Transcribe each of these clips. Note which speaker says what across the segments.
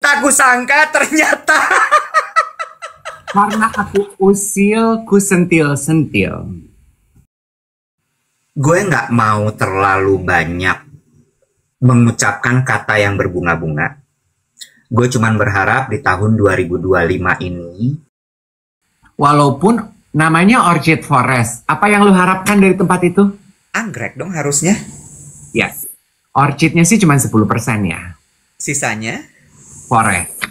Speaker 1: Tak kusangka ternyata.
Speaker 2: Karena aku usil, ku sentil-sentil.
Speaker 1: Gue nggak mau terlalu banyak mengucapkan kata yang berbunga-bunga. Gue cuman berharap di tahun 2025 ini.
Speaker 2: Walaupun namanya Orchid Forest, apa yang lu harapkan dari tempat itu?
Speaker 1: Anggrek dong harusnya.
Speaker 2: Yes. Orchidnya sih cuma 10% ya.
Speaker 1: Sisanya?
Speaker 2: Forest.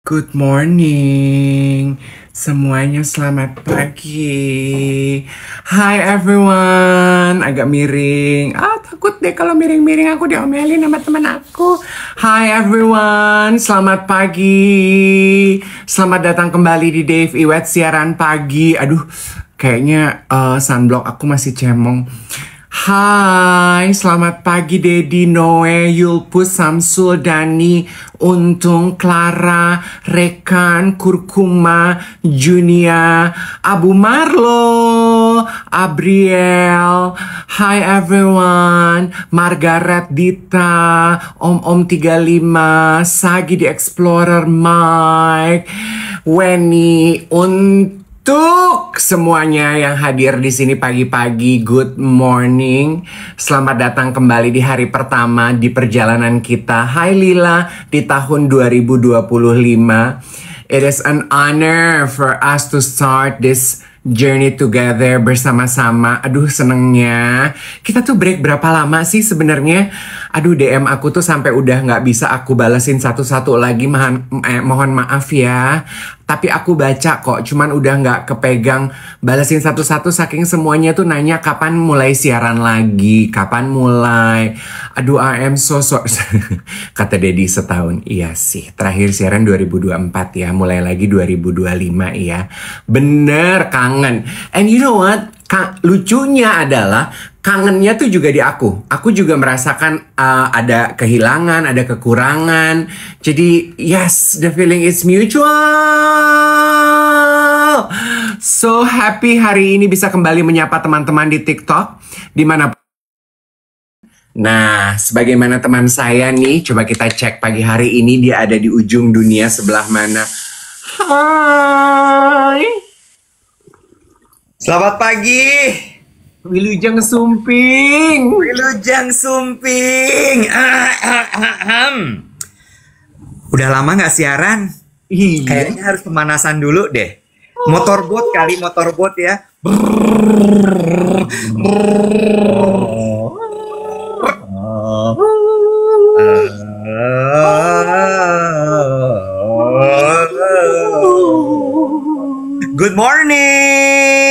Speaker 3: Good morning. Semuanya selamat pagi. Hi everyone. Agak miring. Takut deh kalau miring-miring aku diomelin sama teman aku. Hi everyone. Selamat pagi. Selamat datang kembali di Dave Iwet siaran pagi. Aduh, kayaknya sunblock aku masih cemong. Hai, selamat pagi Dedi, Noe, Yulpus, Samsul, Dani, Untung, Clara, Rekan, Kurkuma, Junia, Abu Marlo, Abriel, Hi everyone, Margaret, Dita, Om 35, Sagi the Explorer, Mike, Weni, Untuk semuanya yang hadir di sini pagi-pagi, good morning. Selamat datang kembali di hari pertama di perjalanan kita. Hai Lila, di tahun 2025. It is an honor for us to start this journey together bersama-sama. Aduh, senengnya. Kita tuh break berapa lama sih sebenarnya? Aduh, DM aku tuh sampai udah nggak bisa aku balesin satu-satu lagi. Mohon maaf ya. Tapi aku baca kok, cuman udah nggak kepegang balesin satu-satu saking semuanya tuh nanya kapan mulai siaran lagi, kapan mulai. Aduh, I am so sorry. Kata Dedi setahun. Iya sih, terakhir siaran 2024 ya, mulai lagi 2025 ya. Bener, kangen. And you know what? Lucunya adalah kangennya tuh juga di aku. Aku juga merasakan ada kehilangan, ada kekurangan. Jadi yes, the feeling is mutual. So happy hari ini bisa kembali menyapa teman-teman di TikTok. Dimana? Nah, sebagaimana teman saya nih, coba kita cek pagi hari ini dia ada di ujung dunia sebelah mana. Hai.
Speaker 1: Selamat pagi.
Speaker 2: Wilujeng Sumping.
Speaker 1: Wilujeng Sumping. Udah lama nggak siaran?
Speaker 2: Iya.
Speaker 1: Kayaknya harus pemanasan dulu deh. Motorbot kali, motorbot ya. Good morning.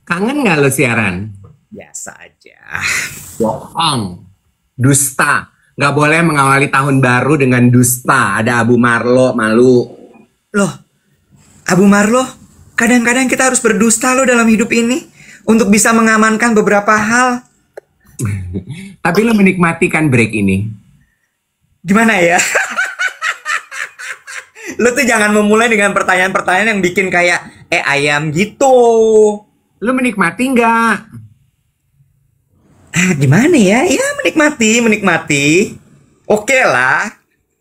Speaker 2: Kangen nggak lo siaran?
Speaker 1: Biasa aja.
Speaker 2: Bohong. Dusta. Nggak boleh mengawali tahun baru dengan dusta. Ada Abu Marlo, malu.
Speaker 1: Loh, Abu Marlo, kadang-kadang kita harus berdusta loh dalam hidup ini untuk bisa mengamankan beberapa hal.
Speaker 2: Tapi lo menikmati kan break ini?
Speaker 1: Gimana ya? Lo tuh jangan memulai dengan pertanyaan-pertanyaan yang bikin kayak ayam gitu.
Speaker 2: Lo menikmati nggak?
Speaker 1: Gimana ya? Ya menikmati. Oke lah.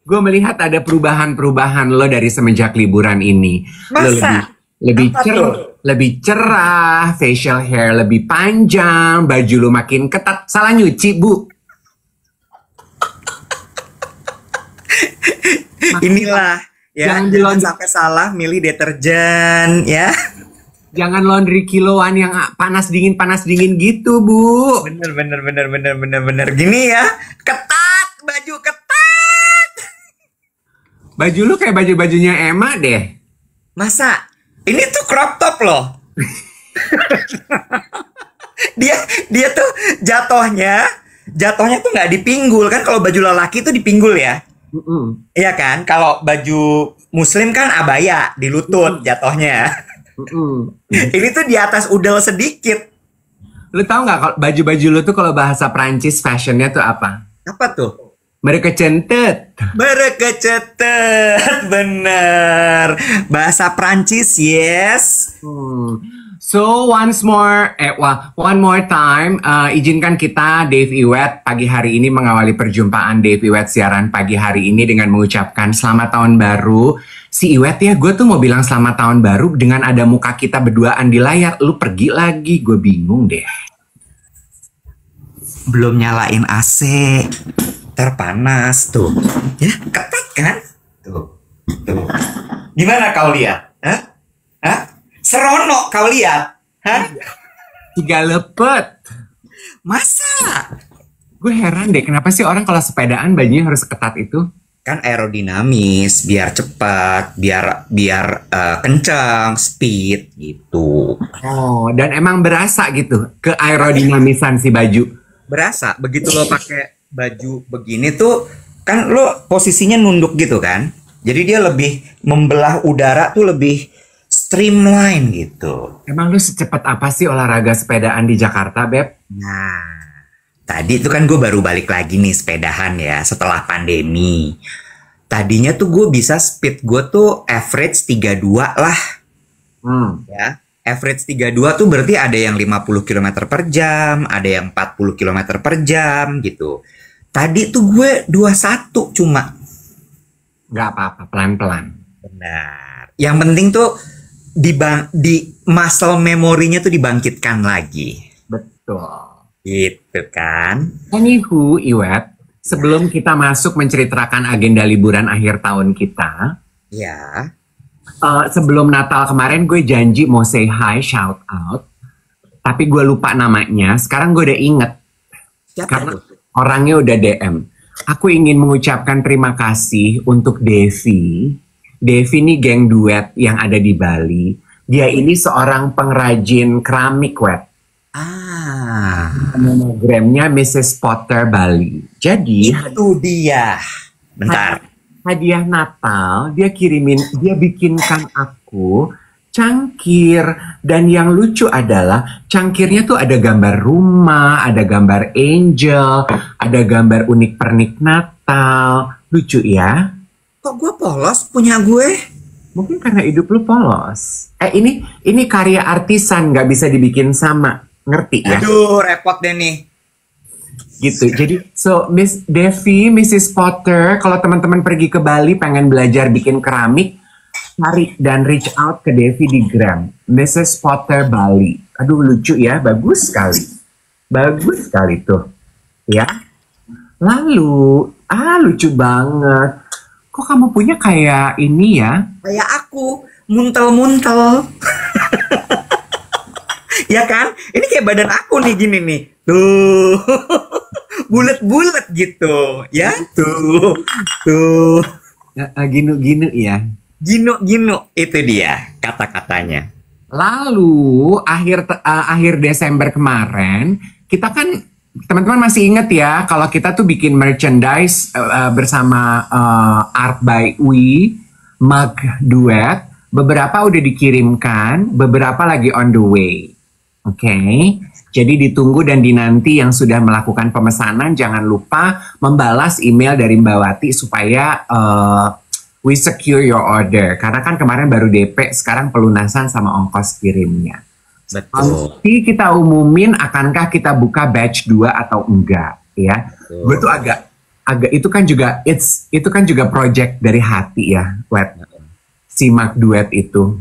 Speaker 2: Gue melihat ada perubahan-perubahan lo dari semenjak liburan ini.
Speaker 1: Masa?
Speaker 2: Lo lebih cerah, facial hair lebih panjang, baju lo makin ketat. Salah nyuci, Bu.
Speaker 1: Inilah ya, jangan sampai salah milih deterjen ya.
Speaker 2: Jangan laundry kiloan yang panas dingin gitu, Bu.
Speaker 1: Bener. Gini ya, ketat, baju ketat.
Speaker 2: Baju lu kayak baju-bajunya Emma deh.
Speaker 1: Masa? Ini tuh crop top loh. dia tuh jatohnya tuh nggak di pinggul kan, kalau baju lelaki tuh di pinggul ya. Iya kan? Kalau baju muslim kan abaya di lutut jatohnya. Ini tuh di atas udel sedikit.
Speaker 2: Lu tahu nggak kalau baju-baju lu tuh kalau bahasa Prancis fashionnya tuh apa?
Speaker 1: Apa tuh?
Speaker 2: Mereka-centet.
Speaker 1: Bener. Bahasa Prancis, yes.
Speaker 3: One more time, izinkan kita Dave Iwet pagi hari ini mengawali perjumpaan Dave Iwet siaran pagi hari ini dengan mengucapkan selamat tahun baru. Si Iwet ya, gue tuh mau bilang selamat tahun baru dengan ada muka kita berduaan di layar, lu pergi lagi, gue bingung deh.
Speaker 1: Belum nyalain AC, terpanas tuh, ya ketat kan? Tuh. Gimana kau lihat? Hah? Serono kau lihat? Hah?
Speaker 3: Tiga lepet.
Speaker 1: Masa?
Speaker 3: Gue heran deh, kenapa sih orang kalau sepedaan bajunya harus ketat itu?
Speaker 1: Kan aerodinamis, biar cepat, biar kencang, speed gitu.
Speaker 3: Oh, dan emang berasa gitu ke aerodinamisan si baju.
Speaker 1: Berasa, begitu lo pakai baju begini tuh, kan lo posisinya nunduk gitu kan? Jadi dia lebih membelah udara tuh lebih streamline gitu.
Speaker 3: Emang lu secepat apa sih olahraga sepedaan di Jakarta, Beb?
Speaker 1: Nah, tadi itu kan gue baru balik lagi nih sepedahan ya setelah pandemi. Tadinya tuh gue bisa speed gue tuh average 32 lah. Ya, average 32 tuh berarti ada yang 50 km per jam, ada yang 40 km per jam gitu. Tadi tuh gue 21 cuma.
Speaker 3: Gak apa-apa, pelan-pelan.
Speaker 1: Benar. Yang penting tuh di muscle memorinya tuh dibangkitkan lagi.
Speaker 3: Betul.
Speaker 1: Gitu kan.
Speaker 3: Anywho, Iwet, sebelum kita masuk menceritakan agenda liburan akhir tahun kita,
Speaker 1: Ya.
Speaker 3: sebelum Natal kemarin gue janji mau say hi, shout out, tapi gue lupa namanya. Sekarang gue udah inget.
Speaker 1: Siapa
Speaker 3: Karena
Speaker 1: tuh?
Speaker 3: orangnya udah DM. Aku ingin mengucapkan terima kasih untuk Devi. Devi ini geng duet yang ada di Bali. Dia ini seorang pengrajin keramik, Wet. Monogramnya Mrs. Potter Bali. Jadi
Speaker 1: Itu dia. Bentar.
Speaker 3: hadiah Natal dia bikinkan aku cangkir, dan yang lucu adalah cangkirnya tuh ada gambar rumah, ada gambar angel, ada gambar unik pernik Natal. Lucu ya?
Speaker 1: Kok gue polos punya gue?
Speaker 3: Mungkin karena hidup lu polos. Ini karya artisan, nggak bisa dibikin sama, ngerti ya?
Speaker 1: Aduh, repot deh nih.
Speaker 3: Gitu. Jadi, Miss Devi, Mrs. Potter, kalau teman-teman pergi ke Bali pengen belajar bikin keramik, cari dan reach out ke Devi di Gram, Mrs. Potter Bali. Aduh, lucu ya, bagus sekali tuh, ya. Lalu, lucu banget. Kok kamu punya kayak ini ya?
Speaker 1: Kayak aku, muntel-muntel. Ya kan? Ini kayak badan aku nih gini nih. Tuh. Bulet-bulet gitu. Ya, tuh.
Speaker 3: Ginu-ginu ya.
Speaker 1: Gino, itu dia kata-katanya.
Speaker 3: Lalu akhir Desember kemarin kita kan teman-teman masih ingat ya kalau kita tuh bikin merchandise bersama Art by We, mug duet. Beberapa udah dikirimkan, beberapa lagi on the way. Oke, jadi ditunggu dan dinanti yang sudah melakukan pemesanan jangan lupa membalas email dari Mbak Wati supaya we secure your order. Karena kan kemarin baru DP, sekarang pelunasan sama ongkos kirimnya.
Speaker 1: Betul.
Speaker 3: Nanti kita umumin akankah kita buka batch 2 atau enggak, ya. Gue tuh agak itu kan juga project dari hati ya, Wet. Si Mark Duet itu.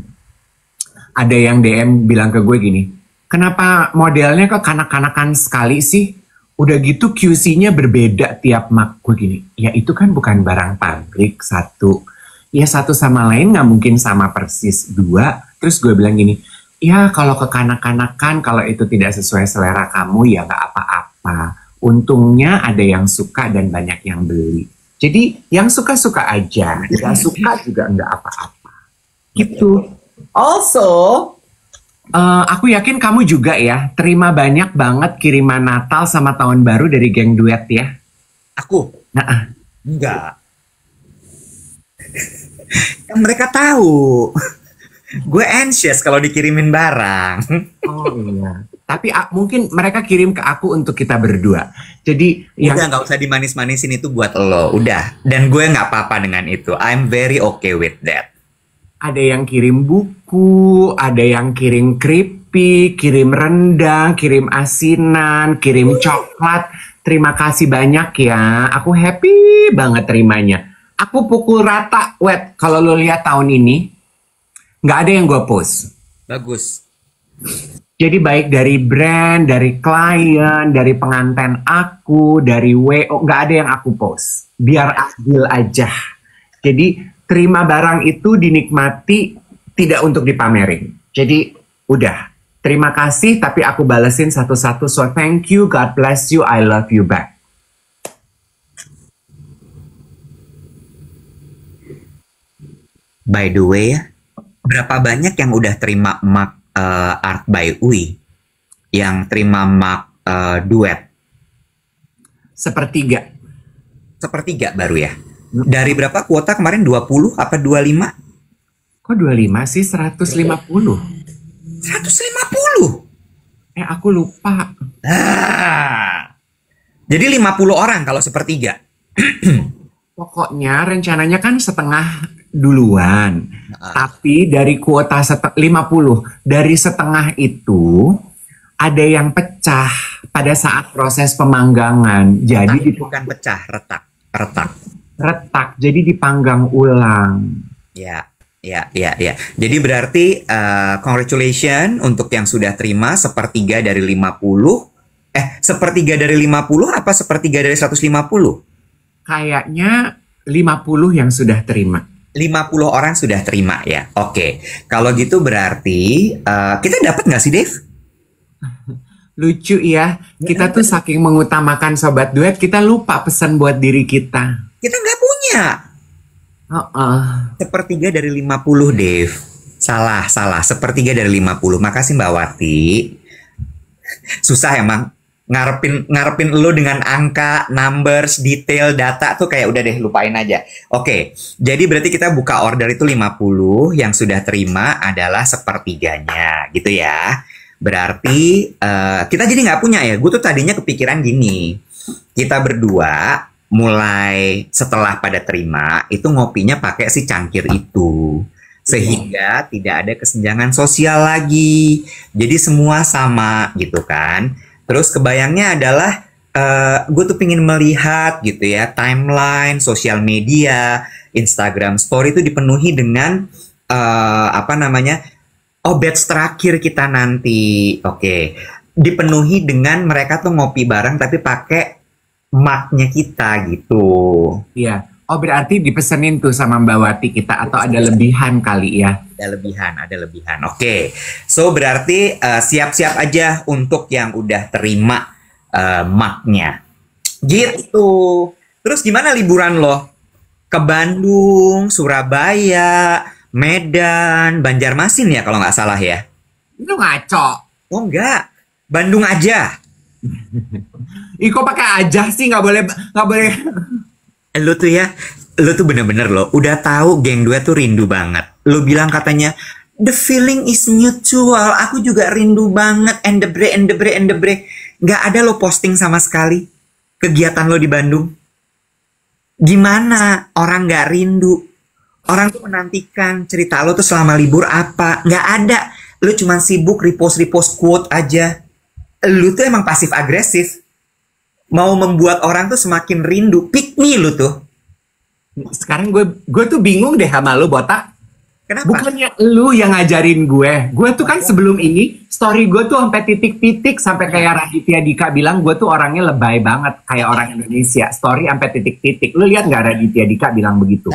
Speaker 3: Ada yang DM bilang ke gue gini, kenapa modelnya kok kanak-kanakan sekali sih? Udah gitu QC-nya berbeda tiap Mark. Gue gini, ya itu kan bukan barang pabrik, satu. Ya satu sama lain nggak mungkin sama persis. 2, terus gue bilang gini, ya kalau kekanak-kanakan, kalau itu tidak sesuai selera kamu ya nggak apa-apa. Untungnya ada yang suka dan banyak yang beli. Jadi yang suka-suka aja, nggak suka juga nggak apa-apa. Gitu. Also, aku yakin kamu juga ya terima banyak banget kiriman Natal sama Tahun Baru dari geng duet ya.
Speaker 1: Aku?
Speaker 3: Nah,
Speaker 1: Enggak. Kan mereka tahu. Gue anxious kalau dikirimin barang.
Speaker 3: oh iya. Tapi mungkin mereka kirim ke aku untuk kita berdua. Jadi
Speaker 1: Udah nggak usah dimanis-manisin, itu buat lo. Udah. Dan gue nggak apa-apa dengan itu. I'm very okay with that.
Speaker 3: Ada yang kirim buku, ada yang kirim keripik, kirim rendang, kirim asinan, kirim coklat. Terima kasih banyak ya. Aku happy banget terimanya. Aku pukul rata, Wet. Kalau lo lihat tahun ini, nggak ada yang gue post.
Speaker 1: Bagus.
Speaker 3: Jadi baik dari brand, dari klien, dari pengantin aku, dari WO, nggak ada yang aku post. Biar adil aja. Jadi terima barang itu dinikmati, tidak untuk dipamerin. Jadi udah, terima kasih tapi aku balesin satu-satu. So thank you, God bless you, I love you back.
Speaker 1: By the way, berapa banyak yang udah terima mug Art by Uwi? Yang terima mug duet?
Speaker 3: Sepertiga.
Speaker 1: Sepertiga baru ya? Dari berapa kuota kemarin? 20 apa 25?
Speaker 3: Kok 25 sih? 150.
Speaker 1: 150?
Speaker 3: Aku lupa.
Speaker 1: Jadi 50 orang kalau sepertiga.
Speaker 3: Pokoknya rencananya kan setengah duluan. Tapi dari kuota 50, dari setengah itu ada yang pecah pada saat proses pemanggangan. Jadi
Speaker 1: bukan pecah, retak.
Speaker 3: Jadi dipanggang ulang.
Speaker 1: Ya. Jadi berarti congratulations untuk yang sudah terima sepertiga dari 50. Sepertiga dari 50 apa sepertiga dari 150?
Speaker 3: Kayaknya 50 yang sudah terima.
Speaker 1: 50 orang sudah terima ya. Oke. Kalau gitu berarti kita dapat nggak sih, Dave?
Speaker 3: Lucu ya. Kita tuh saking mengutamakan sobat duet, kita lupa pesan buat diri kita.
Speaker 1: Kita nggak punya. Sepertiga dari 50, Dave. Salah. Sepertiga dari 50. Makasih Mbak Wati. Susah emang. Ngarepin lo dengan angka, numbers, detail, data tuh kayak udah deh lupain aja. Oke, jadi berarti kita buka order itu 50, yang sudah terima adalah sepertiganya gitu ya. Berarti kita jadi nggak punya ya. Gue tuh tadinya kepikiran gini, kita berdua mulai setelah pada terima itu ngopinya pakai si cangkir itu. Sehingga tidak ada kesenjangan sosial lagi. Jadi semua sama gitu kan. Terus kebayangnya adalah gue tuh pingin melihat gitu ya timeline, sosial media, Instagram story itu dipenuhi dengan batch terakhir kita nanti. Oke. Dipenuhi dengan mereka tuh ngopi bareng tapi pakai mug-nya kita gitu.
Speaker 3: Iya. Oh berarti dipesenin tuh sama Mbak Wati kita atau ada lebihan kali ya?
Speaker 1: Ada lebihan. Oke. So berarti siap-siap aja untuk yang udah terima mug-nya. Gitu. Terus gimana liburan lo? Ke Bandung, Surabaya, Medan, Banjarmasin ya kalau nggak salah ya?
Speaker 3: Itu ngaco.
Speaker 1: Oh enggak. Bandung aja.
Speaker 3: Kok pakai aja sih, nggak boleh.
Speaker 1: Lu tuh bener-bener lo udah tahu geng duet tuh rindu banget. Lu bilang katanya the feeling is mutual. Aku juga rindu banget. And the bre. Nggak ada lo posting sama sekali kegiatan lo di Bandung. Gimana orang nggak rindu? Orang tuh menantikan cerita lo tuh selama libur apa? Nggak ada. Lu cuma sibuk repost quote aja. Lu tuh emang pasif agresif. Mau membuat orang tuh semakin rindu. Pick me lu tuh.
Speaker 3: Sekarang gue tuh bingung deh sama lu, botak.
Speaker 1: Kenapa?
Speaker 3: Bukannya lu yang ngajarin gue. Gue tuh kan sebelum ini story gue tuh sampai titik-titik, sampai kayak Raditya Dika bilang gue tuh orangnya lebay banget kayak orang Indonesia. Story sampai titik-titik. Lu lihat nggak Raditya Dika bilang begitu?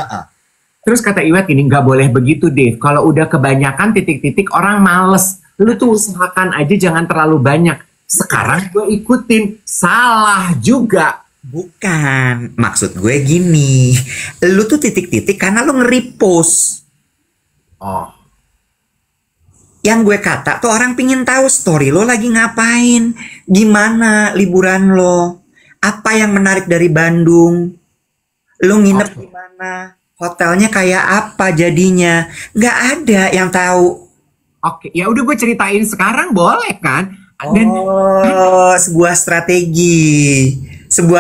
Speaker 3: Terus kata Iwet ini nggak boleh begitu, Dave. Kalau udah kebanyakan titik-titik orang males. Lu tuh usahakan aja jangan terlalu banyak. Sekarang gue ikutin, salah juga.
Speaker 1: Bukan, maksud gue gini, lu tuh titik-titik karena lu nge-repost.
Speaker 3: Oh.
Speaker 1: Yang gue kata tuh orang pingin tahu story lo lagi ngapain, gimana liburan lo, apa yang menarik dari Bandung, lo nginep di mana, hotelnya kayak apa jadinya, nggak ada yang tahu.
Speaker 3: Oke, ya udah gue ceritain sekarang boleh kan?
Speaker 1: Sebuah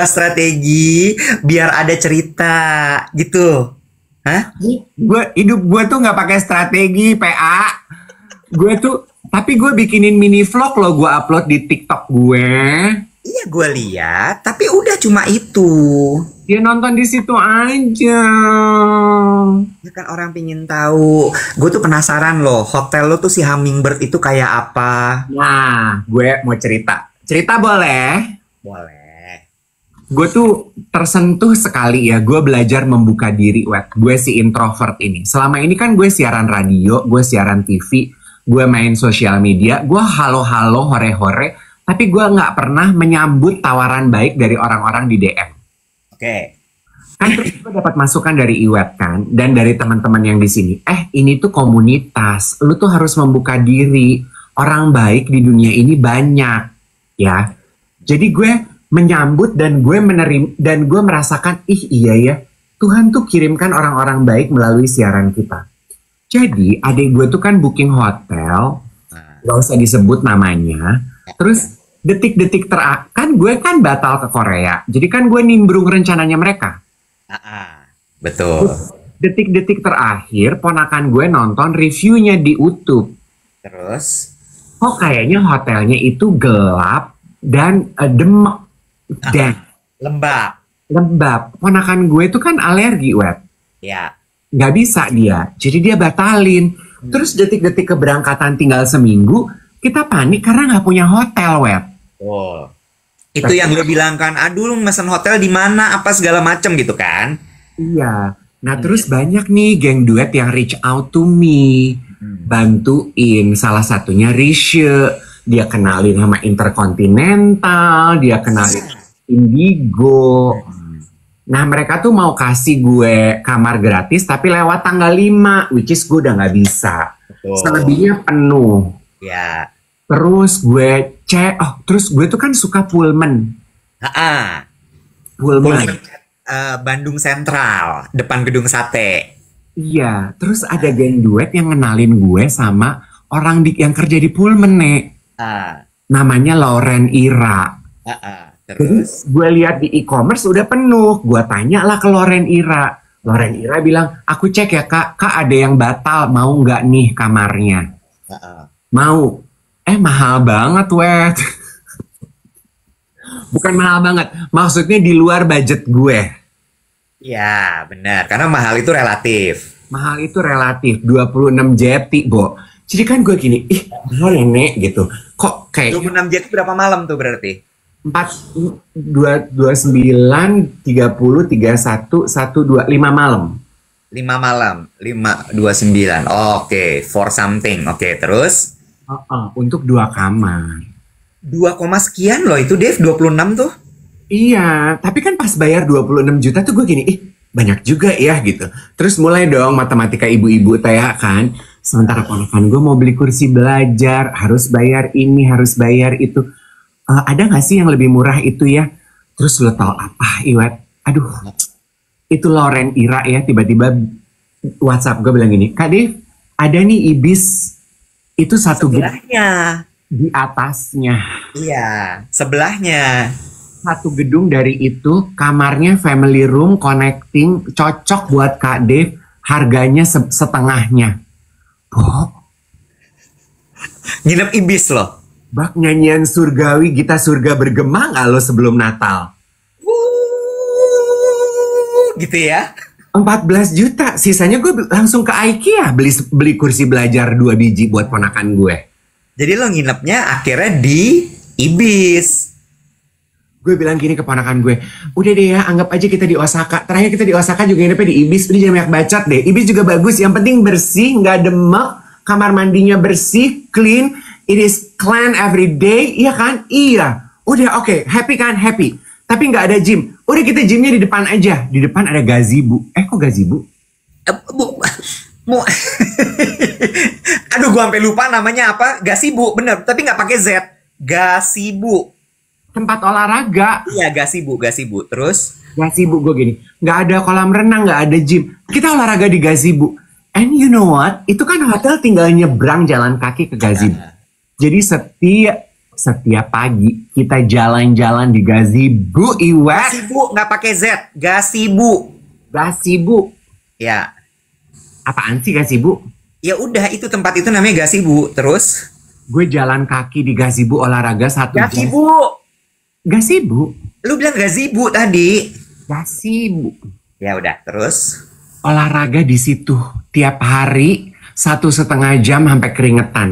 Speaker 1: strategi biar ada cerita gitu. Hah?
Speaker 2: Hidup gue tuh nggak pakai strategi PA. Tapi gue bikinin mini vlog loh, gue upload di TikTok gue.
Speaker 1: Iya gue lihat, tapi udah cuma itu.
Speaker 2: Dia nonton di situ aja.
Speaker 1: Ya kan orang pingin tahu. Gue tuh penasaran loh, hotel lo tuh si Hummingbird itu kayak apa?
Speaker 2: Nah, gue mau cerita. Cerita boleh?
Speaker 1: Boleh.
Speaker 2: Gue tuh tersentuh sekali ya. Gue belajar membuka diri, Wet. Gue si introvert ini. Selama ini kan gue siaran radio, gue siaran TV, gue main sosial media, gue halo-halo, hore-hore. Tapi gue nggak pernah menyambut tawaran baik dari orang-orang di DM.
Speaker 1: Oke.
Speaker 2: Kan terus gue dapat masukan dari Iwet kan, dan dari teman-teman yang di sini. Ini tuh komunitas, lu tuh harus membuka diri. Orang baik di dunia ini banyak, ya. Jadi gue menyambut dan gue menerima dan gue merasakan, iya ya, Tuhan tuh kirimkan orang-orang baik melalui siaran kita. Jadi adik gue tuh kan booking hotel, gak usah disebut namanya. Terus detik-detik kan gue kan batal ke Korea. Jadi kan gue nimbrung rencananya mereka.
Speaker 1: Betul.
Speaker 2: Detik-detik terakhir ponakan gue nonton reviewnya di YouTube.
Speaker 1: Terus?
Speaker 2: Kok kayaknya hotelnya itu gelap dan demek. Dan lembab. Ponakan gue itu kan alergi, Wet.
Speaker 1: Ya.
Speaker 2: Gak bisa dia. Jadi dia batalin. Terus detik-detik keberangkatan tinggal seminggu, kita panik karena gak punya hotel, Wet.
Speaker 1: Oh. Itu yang lo bilang kan, aduh lu mesen hotel di mana apa segala macem gitu kan?
Speaker 2: Iya. Nah terus banyak nih geng duet yang reach out to me, bantuin. Salah satunya Risha, dia kenalin sama Intercontinental, dia kenalin Indigo. Nah mereka tuh mau kasih gue kamar gratis tapi lewat tanggal 5, which is gue udah gak bisa. Selebihnya penuh.
Speaker 1: Ya.
Speaker 2: Terus gue terus gue tuh kan suka Pullman. Pullman.
Speaker 1: Bandung Sentral, depan gedung sate.
Speaker 2: Iya, terus ada geng duet yang ngenalin gue sama orang yang kerja di Pullman, Nek. Namanya Lauren Ira.
Speaker 1: Terus?
Speaker 2: Jadi gue lihat di e-commerce udah penuh. Gue tanya lah ke Lauren Ira. Lauren Ira bilang, aku cek ya kak ada yang batal, mau nggak nih kamarnya? Mau. Mahal banget, Wet. Bukan mahal banget, maksudnya di luar budget gue.
Speaker 1: Ya, benar. Karena mahal itu relatif.
Speaker 2: Mahal itu relatif, 26 JT, Bo. Jadi kan gue gini, mahal ya, Nek, gitu. Kok kayak
Speaker 1: 26 JT berapa malam tuh berarti?
Speaker 2: 29, 30, 31, 12, 5 malam.
Speaker 1: 5 malam, 529. Oke, for something. Oke, terus?
Speaker 2: Untuk 2 kamar.
Speaker 1: 2, sekian loh itu, Dev, 26 tuh.
Speaker 2: Iya, tapi kan pas bayar 26 juta tuh gue gini, banyak juga ya gitu. Terus mulai dong matematika ibu-ibu ya kan. Sementara ponakan gue mau beli kursi belajar, harus bayar ini, harus bayar itu. Ada gak sih yang lebih murah itu ya? Terus lo tau apa, Iwet? Aduh, itu Lauren Ira ya, tiba-tiba WhatsApp gue bilang gini, Kak Dev, ada nih Ibis, itu satu
Speaker 1: sebelahnya.
Speaker 2: Di atasnya.
Speaker 1: Iya, sebelahnya.
Speaker 2: Satu gedung dari itu, kamarnya family room, connecting, cocok buat Kak Dev, harganya setengahnya. Bob.
Speaker 1: Nginep Ibis loh.
Speaker 2: Bak nyanyian surgawi, Gita Surga Bergema gak lo sebelum Natal?
Speaker 1: Gitu ya.
Speaker 2: 14 juta, sisanya gue langsung ke IKEA beli kursi belajar 2 biji buat ponakan gue.
Speaker 1: Jadi lo nginepnya akhirnya di Ibis.
Speaker 2: Gue bilang gini ke ponakan gue, udah deh ya, anggap aja kita di Osaka. Terakhir kita di Osaka juga nginepnya di Ibis, udah jangan banyak bacot deh. Ibis juga bagus, yang penting bersih, nggak demek, kamar mandinya bersih, clean, it is clean every day, iya kan? Iya. Udah oke, happy kan? Happy. Tapi nggak ada gym. Udah kita gymnya di depan aja. Di depan ada gazebo. Kok gazebo?
Speaker 1: Aduh, gua sampai lupa namanya apa. Gazebo, bener. Tapi nggak pakai Z. Gazebo.
Speaker 2: Tempat olahraga.
Speaker 1: Iya, gazebo. Terus?
Speaker 2: Gazebo gue gini. Nggak ada kolam renang, nggak ada gym. Kita olahraga di gazebo. And you know what? Itu kan hotel tinggal nyebrang jalan kaki ke gazebo. Jadi setiap pagi kita jalan-jalan di gazebo, Iwet.
Speaker 1: Gazebo nggak pakai Z, gazebo.
Speaker 2: Gazebo.
Speaker 1: Ya.
Speaker 2: Apaan sih gazebo?
Speaker 1: Ya udah, itu tempat itu namanya gazebo. Terus
Speaker 2: Gue jalan kaki di gazebo olahraga 1 jam.
Speaker 1: gazebo.
Speaker 2: Gazebo?
Speaker 1: Lu bilang gazebo tadi.
Speaker 2: Gazebo.
Speaker 1: Ya udah, terus
Speaker 2: Olahraga di situ tiap hari 1,5 jam sampai keringetan.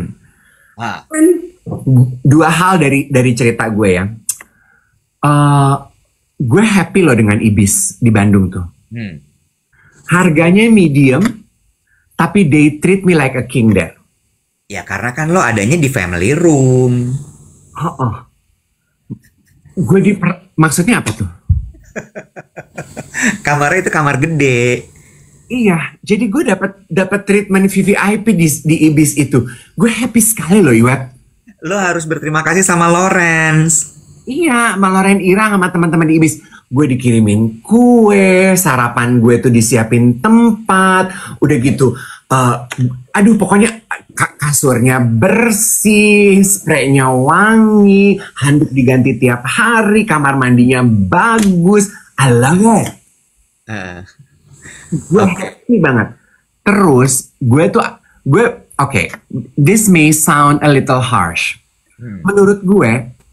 Speaker 1: ah,
Speaker 2: 2 hal dari cerita gue ya. Gue happy loh dengan Ibis di Bandung tuh.
Speaker 1: hmm,
Speaker 2: Harganya medium, tapi they treat me like a king there.
Speaker 1: ya karena kan lo adanya di family room.
Speaker 2: Oh. Gue maksudnya apa tuh?
Speaker 1: Kamarnya itu kamar gede.
Speaker 2: Iya, jadi gue dapat treatment VVIP di Ibis itu. Gue happy sekali loh, Iwet.
Speaker 1: Lo harus berterima kasih sama Lawrence.
Speaker 2: Iya, sama Loren Irang sama teman-teman di Ibis. Gue dikirimin kue, sarapan gue tuh disiapin tempat, udah gitu. Aduh, pokoknya kasurnya bersih, spraynya wangi, handuk diganti tiap hari, kamar mandinya bagus. I love it.
Speaker 1: Eh,
Speaker 2: Gue happy banget. Terus gue oke, this may sound a little harsh. Menurut gue,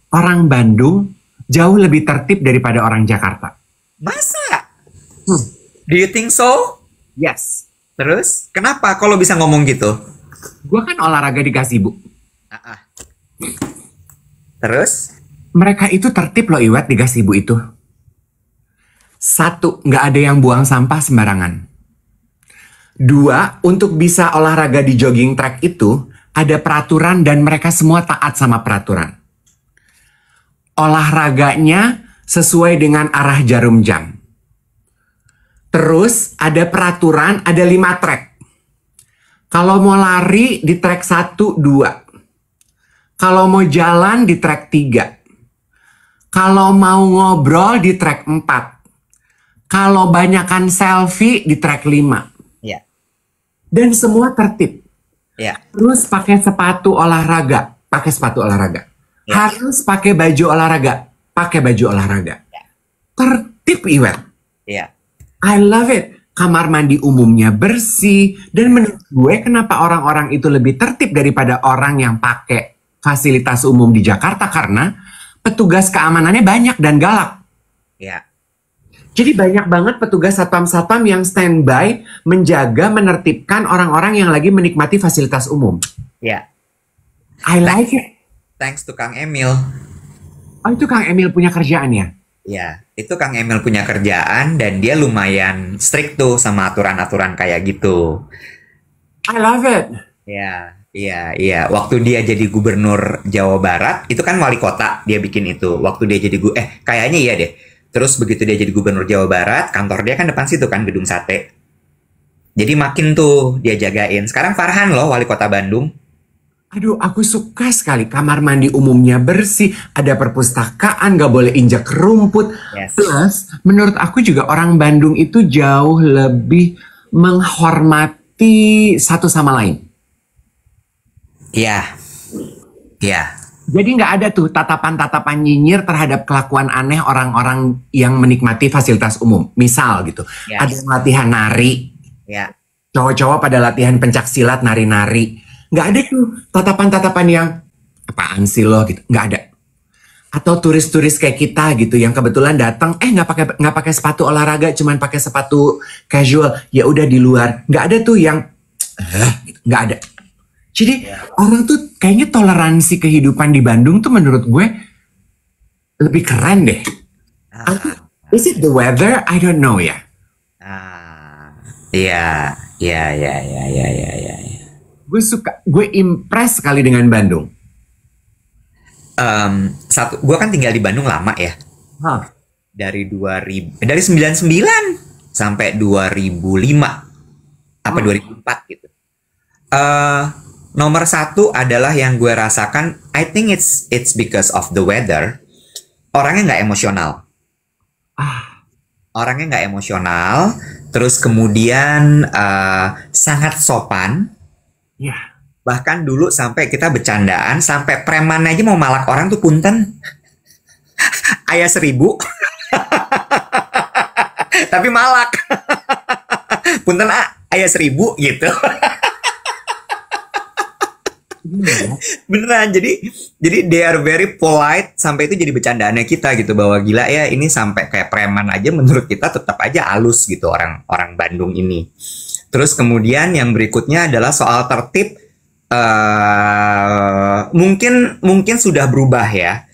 Speaker 2: orang Bandung jauh lebih tertib daripada orang Jakarta.
Speaker 1: masa? Do you think so?
Speaker 2: Yes.
Speaker 1: Terus kenapa kalau bisa ngomong gitu?
Speaker 2: Gue kan olahraga di gazebo.
Speaker 1: Terus
Speaker 2: Mereka itu tertib loh, Iwet, di gazebo itu. 1, nggak ada yang buang sampah sembarangan. 2, untuk bisa olahraga di jogging track itu, ada peraturan dan mereka semua taat sama peraturan. Olahraganya sesuai dengan arah jarum jam. Terus ada peraturan, ada 5 track. Kalau mau lari di track 1, 2. Kalau mau jalan di track 3. Kalau mau ngobrol di track 4. Kalau banyakan selfie di track 5.
Speaker 1: ya,
Speaker 2: Dan semua tertib.
Speaker 1: ya,
Speaker 2: Terus pakai sepatu olahraga. Pakai sepatu olahraga.
Speaker 1: Ya.
Speaker 2: Harus pakai baju olahraga. Pakai baju olahraga. Tertib, Iwet.
Speaker 1: ya.
Speaker 2: I love it. Kamar mandi umumnya bersih. Dan menurut gue kenapa orang-orang itu lebih tertib daripada orang yang pakai fasilitas umum di Jakarta. Karena petugas keamanannya banyak dan galak.
Speaker 1: Ya.
Speaker 2: Jadi banyak banget petugas satpam-satpam yang standby menjaga, menertibkan orang-orang yang lagi menikmati fasilitas umum.
Speaker 1: Ya.
Speaker 2: I like it.
Speaker 1: Thanks to Kang Emil.
Speaker 2: Oh, itu Kang Emil punya kerjaan ya?
Speaker 1: Ya, itu Kang Emil punya kerjaan dan dia lumayan strict tuh sama aturan-aturan kayak gitu.
Speaker 2: I love it.
Speaker 1: Ya, iya, iya. Waktu dia jadi gubernur Jawa Barat, itu kan wali kota dia bikin itu. Waktu dia jadi kayaknya iya deh. Terus begitu dia jadi gubernur Jawa Barat, kantor dia kan depan situ kan, Gedung Sate. Jadi makin tuh dia jagain. Sekarang Farhan loh, wali kota Bandung.
Speaker 2: Aduh, aku suka sekali. Kamar mandi umumnya bersih, ada perpustakaan, gak boleh injak rumput.
Speaker 1: Yes.
Speaker 2: Plus, menurut aku juga orang Bandung itu jauh lebih menghormati satu sama lain.
Speaker 1: Iya, iya.
Speaker 2: Jadi nggak ada tuh tatapan-tatapan nyinyir terhadap kelakuan aneh orang-orang yang menikmati fasilitas umum. Misal gitu,
Speaker 1: Yes.
Speaker 2: ada yang latihan nari,
Speaker 1: Ya,
Speaker 2: cowok-cowok pada latihan pencak silat nari-nari. Nggak ada tuh tatapan-tatapan yang apaan sih lo gitu, nggak ada. Atau turis-turis kayak kita gitu yang kebetulan datang, nggak pakai sepatu olahraga, cuman pakai sepatu casual, ya udah di luar. Nggak ada tuh yang, gitu. Nggak ada. Jadi orang tuh kayaknya toleransi kehidupan di Bandung tuh menurut gue lebih keren deh. Is it the weather? I don't know ya.
Speaker 1: iya, iya, iya, iya, iya, iya, iya.
Speaker 2: Gue impress sekali dengan Bandung.
Speaker 1: Gue kan tinggal di Bandung lama ya.
Speaker 2: Hah.
Speaker 1: Dari 99 sampai 2005 apa 2004 gitu. Nomor 1 adalah yang gue rasakan, I think it's because of the weather. Orangnya nggak emosional. Orangnya nggak emosional. Terus kemudian sangat sopan.
Speaker 2: Ya.
Speaker 1: Bahkan dulu sampai kita bercandaan, sampai preman aja mau malak orang tuh punten. Ayah 1000. Tapi malak. Punten ayah 1000 gitu. Beneran, jadi they are very polite, sampai itu jadi bercandaannya kita gitu, bahwa gila ya ini sampai kayak preman aja menurut kita tetap aja halus gitu orang Bandung ini. Terus kemudian yang berikutnya adalah soal tertib. Mungkin sudah berubah ya,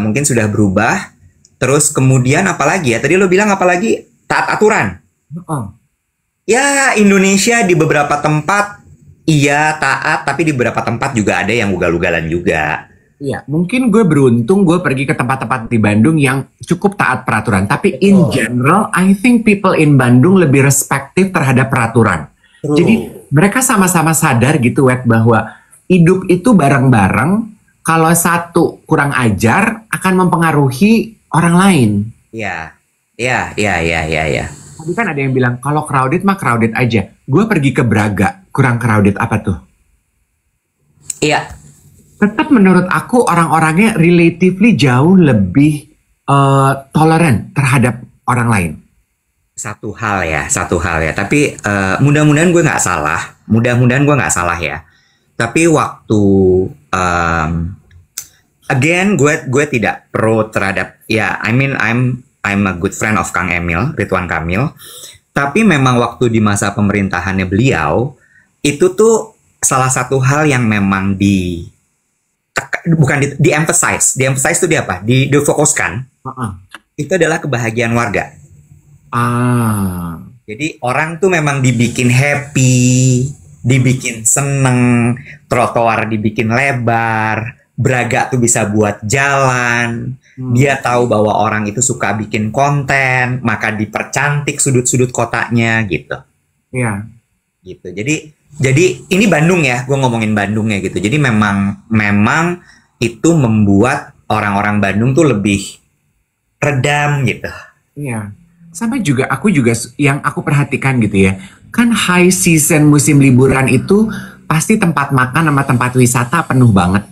Speaker 1: mungkin sudah berubah. Terus kemudian apalagi ya, tadi lo bilang apalagi, taat aturan. Ya Indonesia di beberapa tempat iya taat, tapi di beberapa tempat juga ada yang ugal-ugalan juga.
Speaker 2: Iya, mungkin gue beruntung gue pergi ke tempat-tempat di Bandung yang cukup taat peraturan. Tapi in general, I think people in Bandung lebih respektif terhadap peraturan. Jadi mereka sama-sama sadar gitu, Wet, bahwa hidup itu bareng-bareng. Kalau satu kurang ajar akan mempengaruhi orang lain.
Speaker 1: Iya.
Speaker 2: Tadi kan ada yang bilang kalau crowded mah crowded aja. Gue pergi ke Braga, kurang crowded apa tuh?
Speaker 1: Iya.
Speaker 2: Tetap menurut aku orang-orangnya relatively jauh lebih tolerant terhadap orang lain.
Speaker 1: Satu hal ya. Tapi mudah-mudahan gue nggak salah ya. Tapi waktu again gue tidak pro terhadap ya. I mean I'm a good friend of Kang Emil, Ridwan Kamil. Tapi memang waktu di masa pemerintahannya beliau itu tuh salah satu hal yang memang di emphasize itu dia apa? Difokuskan. Itu adalah kebahagiaan warga. Jadi orang tuh memang dibikin happy, dibikin seneng, trotoar dibikin lebar, Braga tuh bisa buat jalan. Dia tahu bahwa orang itu suka bikin konten, maka dipercantik sudut-sudut kotanya gitu.
Speaker 2: Iya.
Speaker 1: Gitu. Jadi ini Bandung ya, gue ngomongin Bandung ya gitu. Jadi memang itu membuat orang-orang Bandung tuh lebih redam gitu.
Speaker 2: Iya. Sampai juga yang aku perhatikan gitu ya. Kan high season musim liburan itu pasti tempat makan sama tempat wisata penuh banget.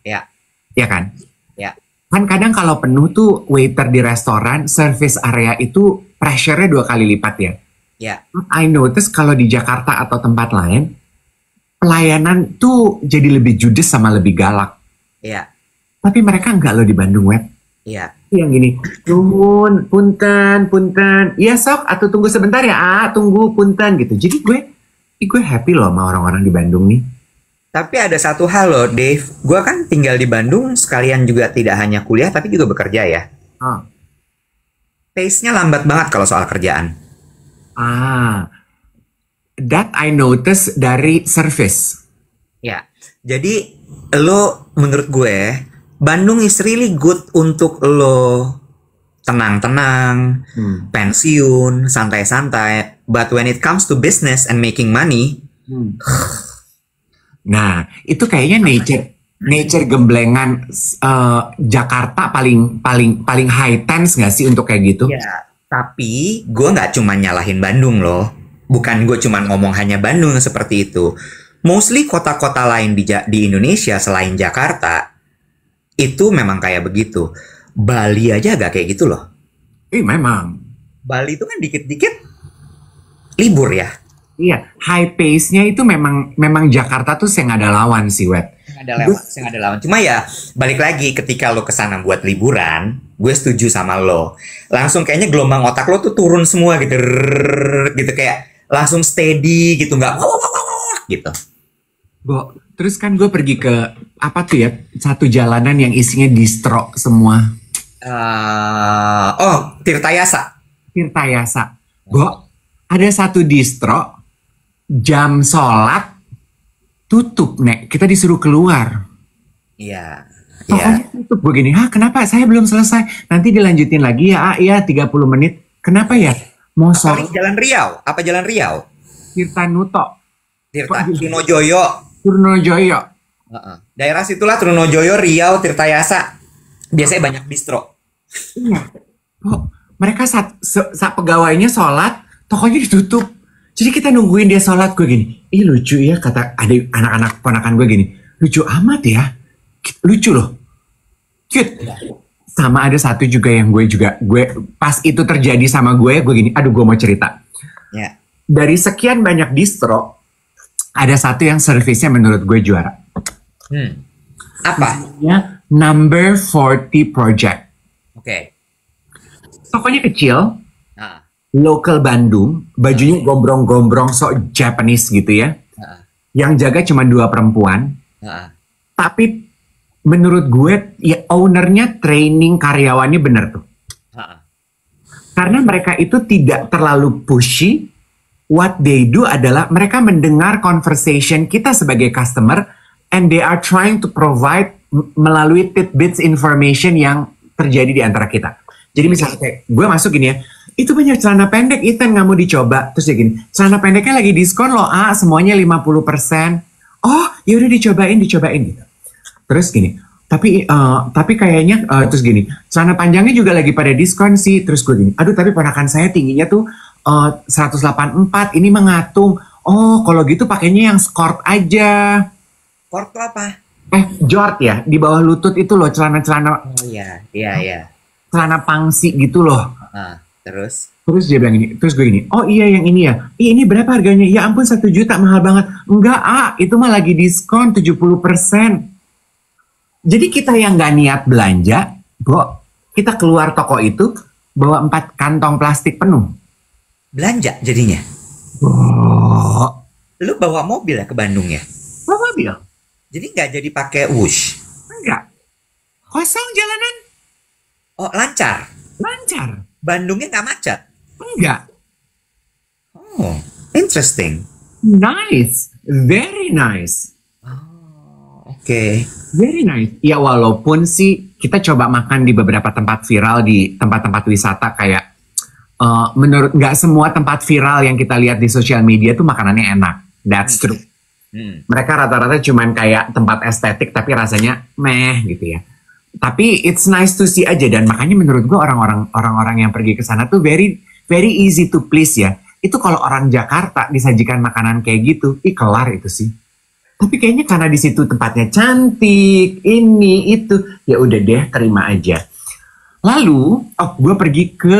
Speaker 1: Ya.
Speaker 2: Iya kan?
Speaker 1: Ya.
Speaker 2: Kan kadang kalau penuh tuh waiter di restoran, service area itu pressure-nya 2 kali lipat ya.
Speaker 1: Ya.
Speaker 2: I notice kalau di Jakarta atau tempat lain, pelayanan tuh jadi lebih judes sama lebih galak.
Speaker 1: Iya.
Speaker 2: Tapi mereka enggak loh di Bandung, Web.
Speaker 1: Iya.
Speaker 2: Yang gini, nuhun, punten. Iya sok, atau tunggu sebentar ya, tunggu punten gitu. Jadi gue happy loh sama orang-orang di Bandung nih.
Speaker 1: Tapi ada satu hal loh, Dave. Gue kan tinggal di Bandung, sekalian juga tidak hanya kuliah, tapi juga bekerja ya. Pace-nya lambat banget kalau soal kerjaan.
Speaker 2: That I notice dari service.
Speaker 1: Ya, jadi lo menurut gue, Bandung is really good untuk lo tenang-tenang, pensiun, santai-santai. But when it comes to business and making money,
Speaker 2: nah, itu kayaknya nature gemblengan Jakarta paling high tense nggak sih untuk kayak gitu?
Speaker 1: ya. Tapi gue nggak cuma nyalahin Bandung loh. Bukan gue cuma ngomong hanya Bandung seperti itu. Mostly kota-kota lain di Indonesia selain Jakarta itu memang kayak begitu. Bali aja agak kayak gitu loh.
Speaker 2: Memang.
Speaker 1: Bali itu kan dikit-dikit libur ya.
Speaker 2: Iya, high pace-nya itu memang Jakarta tuh yang ada lawan sih, Wet.
Speaker 1: Yang ada lawan. Cuma ya balik lagi ketika lo kesana buat liburan, gue setuju sama lo. Langsung kayaknya gelombang otak lo tuh turun semua gitu, gitu kayak langsung steady gitu, nggak gitu.
Speaker 2: Terus kan gue pergi ke apa tuh ya, satu jalanan yang isinya distro semua.
Speaker 1: Tirtayasa.
Speaker 2: Ada satu distro. Jam sholat tutup, Nek. Kita disuruh keluar.
Speaker 1: Iya.
Speaker 2: Pokoknya tutup. Gue gini, kenapa? Saya belum selesai. Nanti dilanjutin lagi ya, iya 30 menit. Kenapa ya? Mau sholat.
Speaker 1: Jalan Riau? Apa Jalan Riau?
Speaker 2: Tirtanuto. Trunojoyo.
Speaker 1: Daerah situlah Trunojoyo, Riau, Tirtayasa. Biasanya banyak distro.
Speaker 2: Iya. Mereka saat pegawainya sholat, tokonya ditutup. Jadi kita nungguin dia sholat. Gue gini, lucu ya, kata anak-anak ponakan gue gini, lucu amat ya, lucu loh, cute. Sama ada satu juga yang gue pas itu terjadi sama gue gini, aduh gue mau cerita.
Speaker 1: Yeah.
Speaker 2: dari sekian banyak distro, ada satu yang servisnya menurut gue juara.
Speaker 1: Apa?
Speaker 2: Namanya Number 40 Project.
Speaker 1: Oke.
Speaker 2: Tokonya kecil,
Speaker 1: Ah,
Speaker 2: local Bandung, bajunya gombrong-gombrong sok Japanese gitu ya.
Speaker 1: ah,
Speaker 2: Yang jaga cuma 2 perempuan,
Speaker 1: ah.
Speaker 2: tapi menurut gue ya ownernya training karyawannya bener tuh.
Speaker 1: Ah.
Speaker 2: Karena mereka itu tidak terlalu pushy. What they do adalah mereka mendengar conversation kita sebagai customer and they are trying to provide melalui tidbits information yang terjadi di antara kita. Jadi misalnya kayak gue masuk gini ya, itu banyak celana pendek, Ethan nggak mau dicoba. Terus dia gini, celana pendeknya lagi diskon loh, semuanya 50%. Oh, yaudah dicobain gitu. Terus gini, tapi kayaknya terus gini, celana panjangnya juga lagi pada diskon sih. Terus gue gini, aduh tapi ponakan saya tingginya tuh 184, ini mengatung. Oh, kalau gitu pakainya yang skort aja.
Speaker 1: Skort tuh apa?
Speaker 2: Jort ya, di bawah lutut itu loh, celana-celana.
Speaker 1: Oh iya, iya.
Speaker 2: Celana pangsi gitu loh.
Speaker 1: Terus?
Speaker 2: Terus dia bilang gini, terus gue gini, oh iya yang ini ya. Ini berapa harganya? Ya ampun 1 juta, mahal banget. Enggak, itu mah lagi diskon 70%. Jadi kita yang gak niat belanja, kita keluar toko itu, bawa 4 kantong plastik penuh.
Speaker 1: Belanja jadinya? Lu bawa mobil ya ke Bandung ya?
Speaker 2: Bawa mobil?
Speaker 1: Jadi nggak jadi pakai wush?
Speaker 2: Enggak. Kosong jalanan.
Speaker 1: Oh, lancar?
Speaker 2: Lancar.
Speaker 1: Bandungnya nggak macet?
Speaker 2: Enggak.
Speaker 1: Oh, interesting.
Speaker 2: Nice. Very nice.
Speaker 1: Oh, oke.
Speaker 2: Very nice. Ya walaupun sih kita coba makan di beberapa tempat viral di tempat-tempat wisata kayak menurut nggak semua tempat viral yang kita lihat di sosial media tuh makanannya enak. That's true. Mereka rata-rata cuman kayak tempat estetik tapi rasanya meh gitu ya. Tapi it's nice to see aja, dan makanya menurut gue orang-orang yang pergi ke sana tuh very very easy to please ya. Itu kalau orang Jakarta disajikan makanan kayak gitu, kelar itu sih. Tapi kayaknya karena di situ tempatnya cantik, ini itu, ya udah deh terima aja. Lalu, gue pergi ke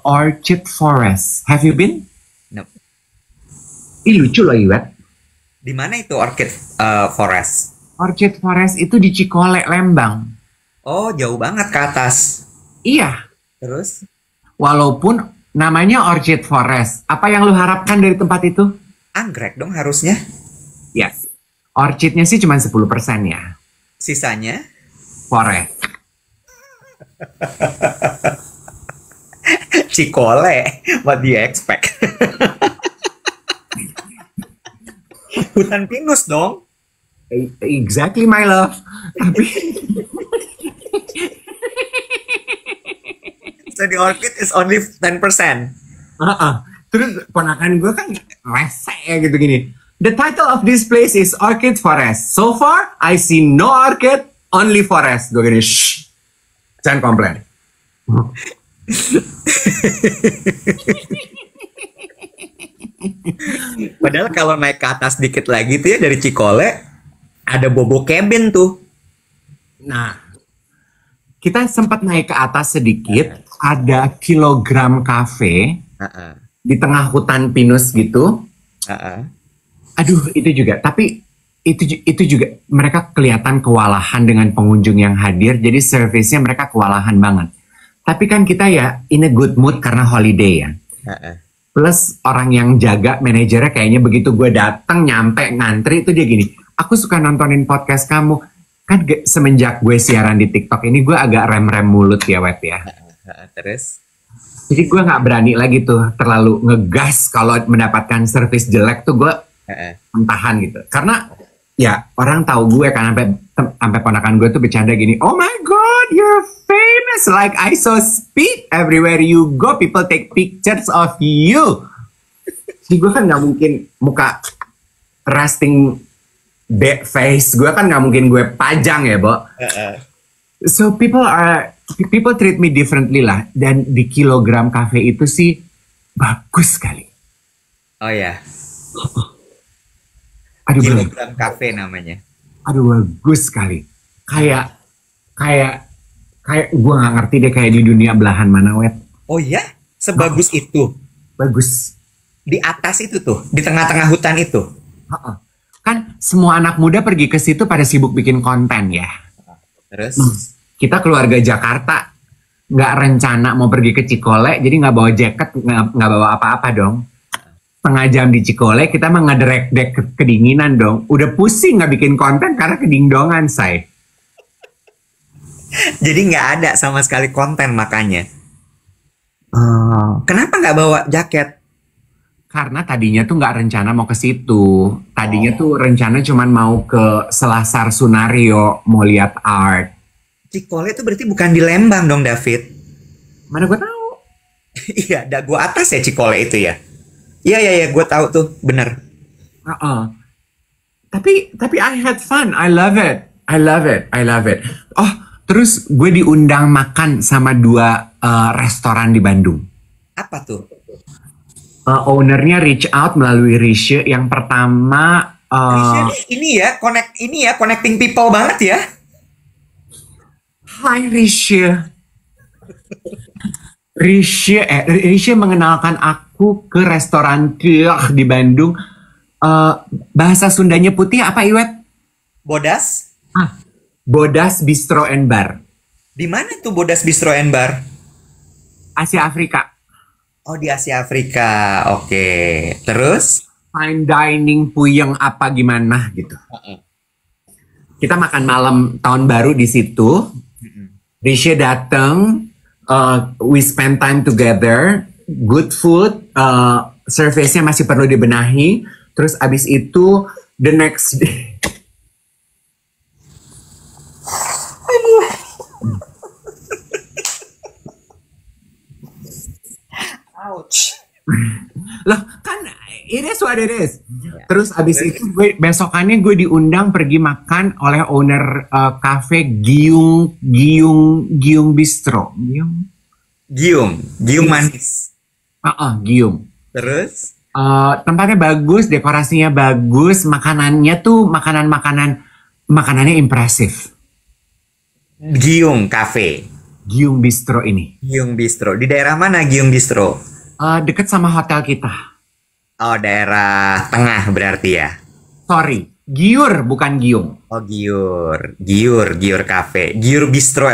Speaker 2: Orchid Forest. Have you been?
Speaker 1: No.
Speaker 2: Lucu loh Iwet.
Speaker 1: Di mana itu Orchid Forest?
Speaker 2: Orchid Forest itu di Cikole, Lembang.
Speaker 1: Oh, jauh banget ke atas.
Speaker 2: Iya.
Speaker 1: Terus?
Speaker 2: Walaupun namanya Orchid Forest, apa yang lu harapkan dari tempat itu?
Speaker 1: Anggrek dong harusnya.
Speaker 2: Yes. Orchidnya sih cuma 10% ya.
Speaker 1: Sisanya?
Speaker 2: Forest.
Speaker 1: Cikole, what do you expect? Hutan pinus dong.
Speaker 2: Exactly my love. Tapi
Speaker 1: So the orchid is only 10%.
Speaker 2: Terus ponakan gue kan rese ya gitu gini. The title of this place is Orchid Forest. So far, I see no orchid, only forest. Gue gini, shh. Jangan komplain.
Speaker 1: Padahal kalau naik ke atas dikit lagi tuh ya dari Cikole ada Bobo Cabin tuh.
Speaker 2: Nah, kita sempat naik ke atas sedikit, ada Kilogram Cafe di tengah hutan pinus gitu. Aduh, itu juga. Tapi itu juga mereka kelihatan kewalahan dengan pengunjung yang hadir. Jadi servisnya mereka kewalahan banget. Tapi kan kita ya in a good mood karena holiday ya. Plus orang yang jaga manajernya kayaknya begitu gue datang nyampe ngantri itu dia gini, aku suka nontonin podcast kamu. Kan semenjak gue siaran di TikTok ini gue agak rem-rem mulut ya Wet ya.
Speaker 1: Terus?
Speaker 2: Jadi gue gak berani lagi tuh terlalu ngegas kalau mendapatkan service jelek tuh gue mentahan gitu. Karena ya orang tahu gue kan sampai ponakan gue tuh bercanda gini, oh my god you're famous like I saw speed everywhere you go people take pictures of you. Jadi gue kan gak mungkin muka resting face gue kan gak mungkin gue pajang ya Bo. So people treat me differently lah. Dan di Kilogram Cafe itu sih bagus sekali.
Speaker 1: Oh ya.
Speaker 2: Aduh,
Speaker 1: Kilogram Cafe namanya.
Speaker 2: Aduh bagus sekali. Kayak gue nggak ngerti deh kayak di dunia belahan mana Wet.
Speaker 1: Oh ya, sebagus itu.
Speaker 2: Bagus.
Speaker 1: Di atas itu tuh, di tengah-tengah hutan itu.
Speaker 2: Heeh. Kan semua anak muda pergi ke situ pada sibuk bikin konten ya.
Speaker 1: Terus?
Speaker 2: Kita keluarga Jakarta nggak rencana mau pergi ke Cikole, jadi nggak bawa jaket, nggak bawa apa-apa dong. Setengah jam di Cikole, kita mah ngederek-dek kedinginan dong. Udah pusing nggak bikin konten karena kedingdongan, say.
Speaker 1: Jadi nggak ada sama sekali konten makanya. Kenapa nggak bawa jaket?
Speaker 2: Karena tadinya tuh nggak rencana mau ke situ. Tadinya tuh rencana cuman mau ke Selasar Sunario, mau lihat art.
Speaker 1: Cikole itu berarti bukan di Lembang dong, David?
Speaker 2: Mana gue tahu.
Speaker 1: Iya, Dago atas ya Cikole itu ya. Iya, gue tahu tuh, bener.
Speaker 2: Tapi I had fun. I love it. I love it. Oh, terus gue diundang makan sama 2 restoran di Bandung.
Speaker 1: Apa tuh?
Speaker 2: Ownernya reach out melalui Risha. Yang pertama
Speaker 1: ini ya, connecting people banget ya.
Speaker 2: Hai Risha. Risha mengenalkan aku ke restoran Kiok di Bandung. Bahasa Sundanya putih apa, Iwet?
Speaker 1: Bodas?
Speaker 2: Bodas Bistro and Bar.
Speaker 1: Di mana tuh Bodas Bistro and Bar?
Speaker 2: Asia Afrika.
Speaker 1: Oh, di Asia Afrika. Oke. Terus?
Speaker 2: Fine dining puyeng apa gimana gitu. Kita makan malam tahun baru di situ. Risha datang, we spend time together, good food, service-nya masih perlu dibenahi. Terus abis itu the next day.
Speaker 1: Ouch.
Speaker 2: Loh kan it is what it is. Terus abis itu besokannya gue diundang pergi makan oleh owner cafe Giung Bistro.
Speaker 1: Giung manis.
Speaker 2: Giung.
Speaker 1: Terus?
Speaker 2: Tempatnya bagus, dekorasinya bagus, makanannya tuh makanannya impresif.
Speaker 1: Giung Cafe.
Speaker 2: Giung Bistro ini.
Speaker 1: Giung Bistro. Di daerah mana Giung Bistro?
Speaker 2: Deket sama hotel kita.
Speaker 1: Oh, daerah tengah berarti ya?
Speaker 2: Sorry, Giur bukan Giung.
Speaker 1: Oh, Giur Cafe. Giur Bistro.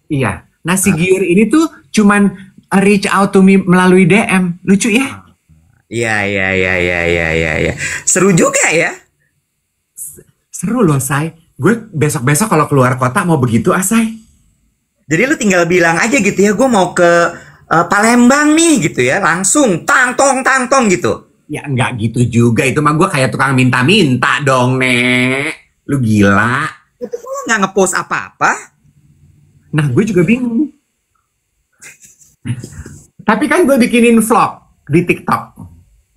Speaker 2: Iya, nasi Giur ini tuh cuman reach out to me melalui DM. Lucu ya?
Speaker 1: Iya. Seru juga ya?
Speaker 2: Seru loh, Say. Gue besok-besok kalau keluar kota mau begitu, Say.
Speaker 1: Jadi lu tinggal bilang aja gitu ya, gue mau ke Palembang nih gitu ya, langsung tang tong gitu.
Speaker 2: Ya enggak gitu juga, itu mah gue kayak tukang minta-minta dong, Nek. Lu gila.
Speaker 1: Itu lu nggak ngepost apa-apa.
Speaker 2: Nah, gue juga bingung. Tapi kan gue bikinin vlog di TikTok.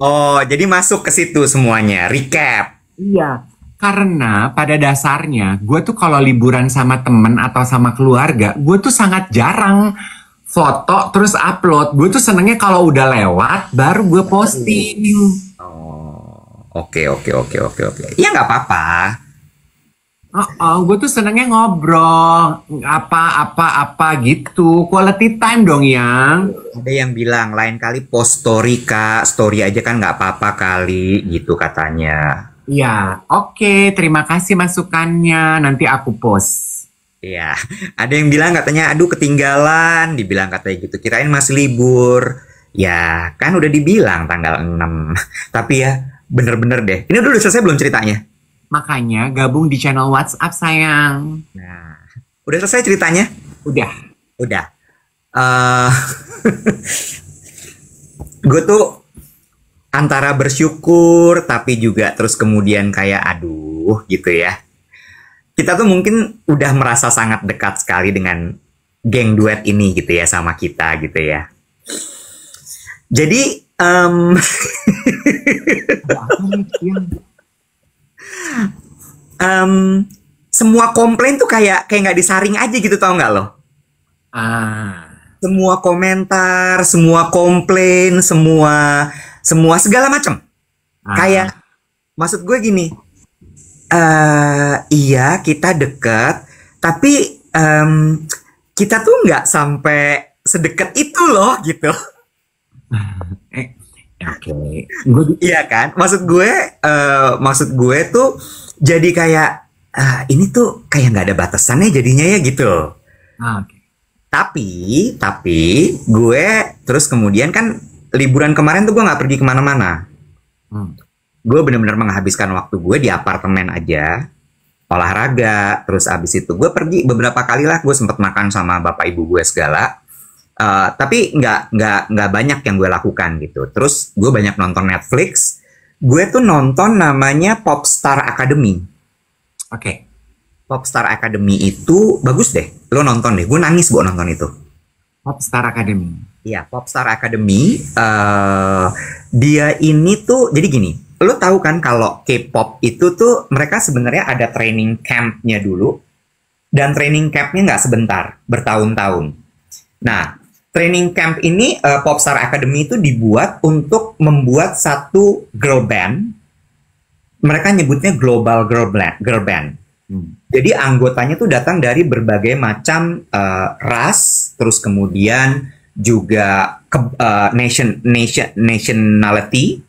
Speaker 1: Oh, jadi masuk ke situ semuanya, recap.
Speaker 2: Iya, karena pada dasarnya gue tuh kalau liburan sama temen atau sama keluarga, gue tuh sangat jarang foto terus upload. Gue tuh senengnya kalau udah lewat baru gue posting.
Speaker 1: Oke. Ya nggak apa-apa.
Speaker 2: Gue tuh senengnya ngobrol apa gitu, quality time dong yang.
Speaker 1: Ada yang bilang lain kali post story kak, story aja kan nggak apa-apa kali gitu katanya.
Speaker 2: Ya, oke, terima kasih masukannya, nanti aku post.
Speaker 1: Iya, ada yang bilang katanya aduh ketinggalan, dibilang katanya gitu, kirain masih libur. Ya, kan udah dibilang tanggal 6. Tapi ya, bener-bener deh. Ini udah selesai belum ceritanya?
Speaker 2: Makanya gabung di channel WhatsApp, sayang.
Speaker 1: Nah, udah selesai ceritanya? Udah. Gue tuh antara bersyukur, tapi juga terus kemudian kayak aduh gitu ya. Kita tuh mungkin udah merasa sangat dekat sekali dengan geng duet ini gitu ya, sama kita gitu ya. Jadi semua komplain tuh kayak nggak disaring aja gitu, tau nggak lo? Semua komentar, semua komplain, semua segala macam. Kayak maksud gue gini, iya kita deket, tapi kita tuh nggak sampai sedekat itu loh gitu.
Speaker 2: Oke. Gue
Speaker 1: Iya kan? Maksud gue tuh jadi kayak ini tuh kayak nggak ada batasannya jadinya ya gitu.
Speaker 2: oke.
Speaker 1: Tapi gue terus kemudian kan liburan kemarin tuh gue nggak pergi kemana-mana.
Speaker 2: Hmm.
Speaker 1: Gue bener-bener menghabiskan waktu gue di apartemen aja, olahraga. Terus abis itu gue pergi beberapa kali lah, gue sempet makan sama bapak ibu gue segala. Tapi nggak banyak yang gue lakukan gitu. Terus gue banyak nonton Netflix. Gue tuh nonton namanya Popstar Academy.
Speaker 2: Oke.
Speaker 1: Popstar Academy itu bagus deh. Lo nonton deh. Gue nangis buat nonton itu.
Speaker 2: Popstar Academy.
Speaker 1: Iya, Popstar Academy. Dia ini tuh jadi gini. Lo tahu kan kalau K-pop itu tuh mereka sebenarnya ada training campnya dulu. Dan training campnya nggak sebentar, bertahun-tahun. Nah, training camp ini Popstar Academy itu dibuat untuk membuat satu girl band. Mereka nyebutnya Global Girl Band. Jadi anggotanya tuh datang dari berbagai macam ras, terus kemudian juga nationality,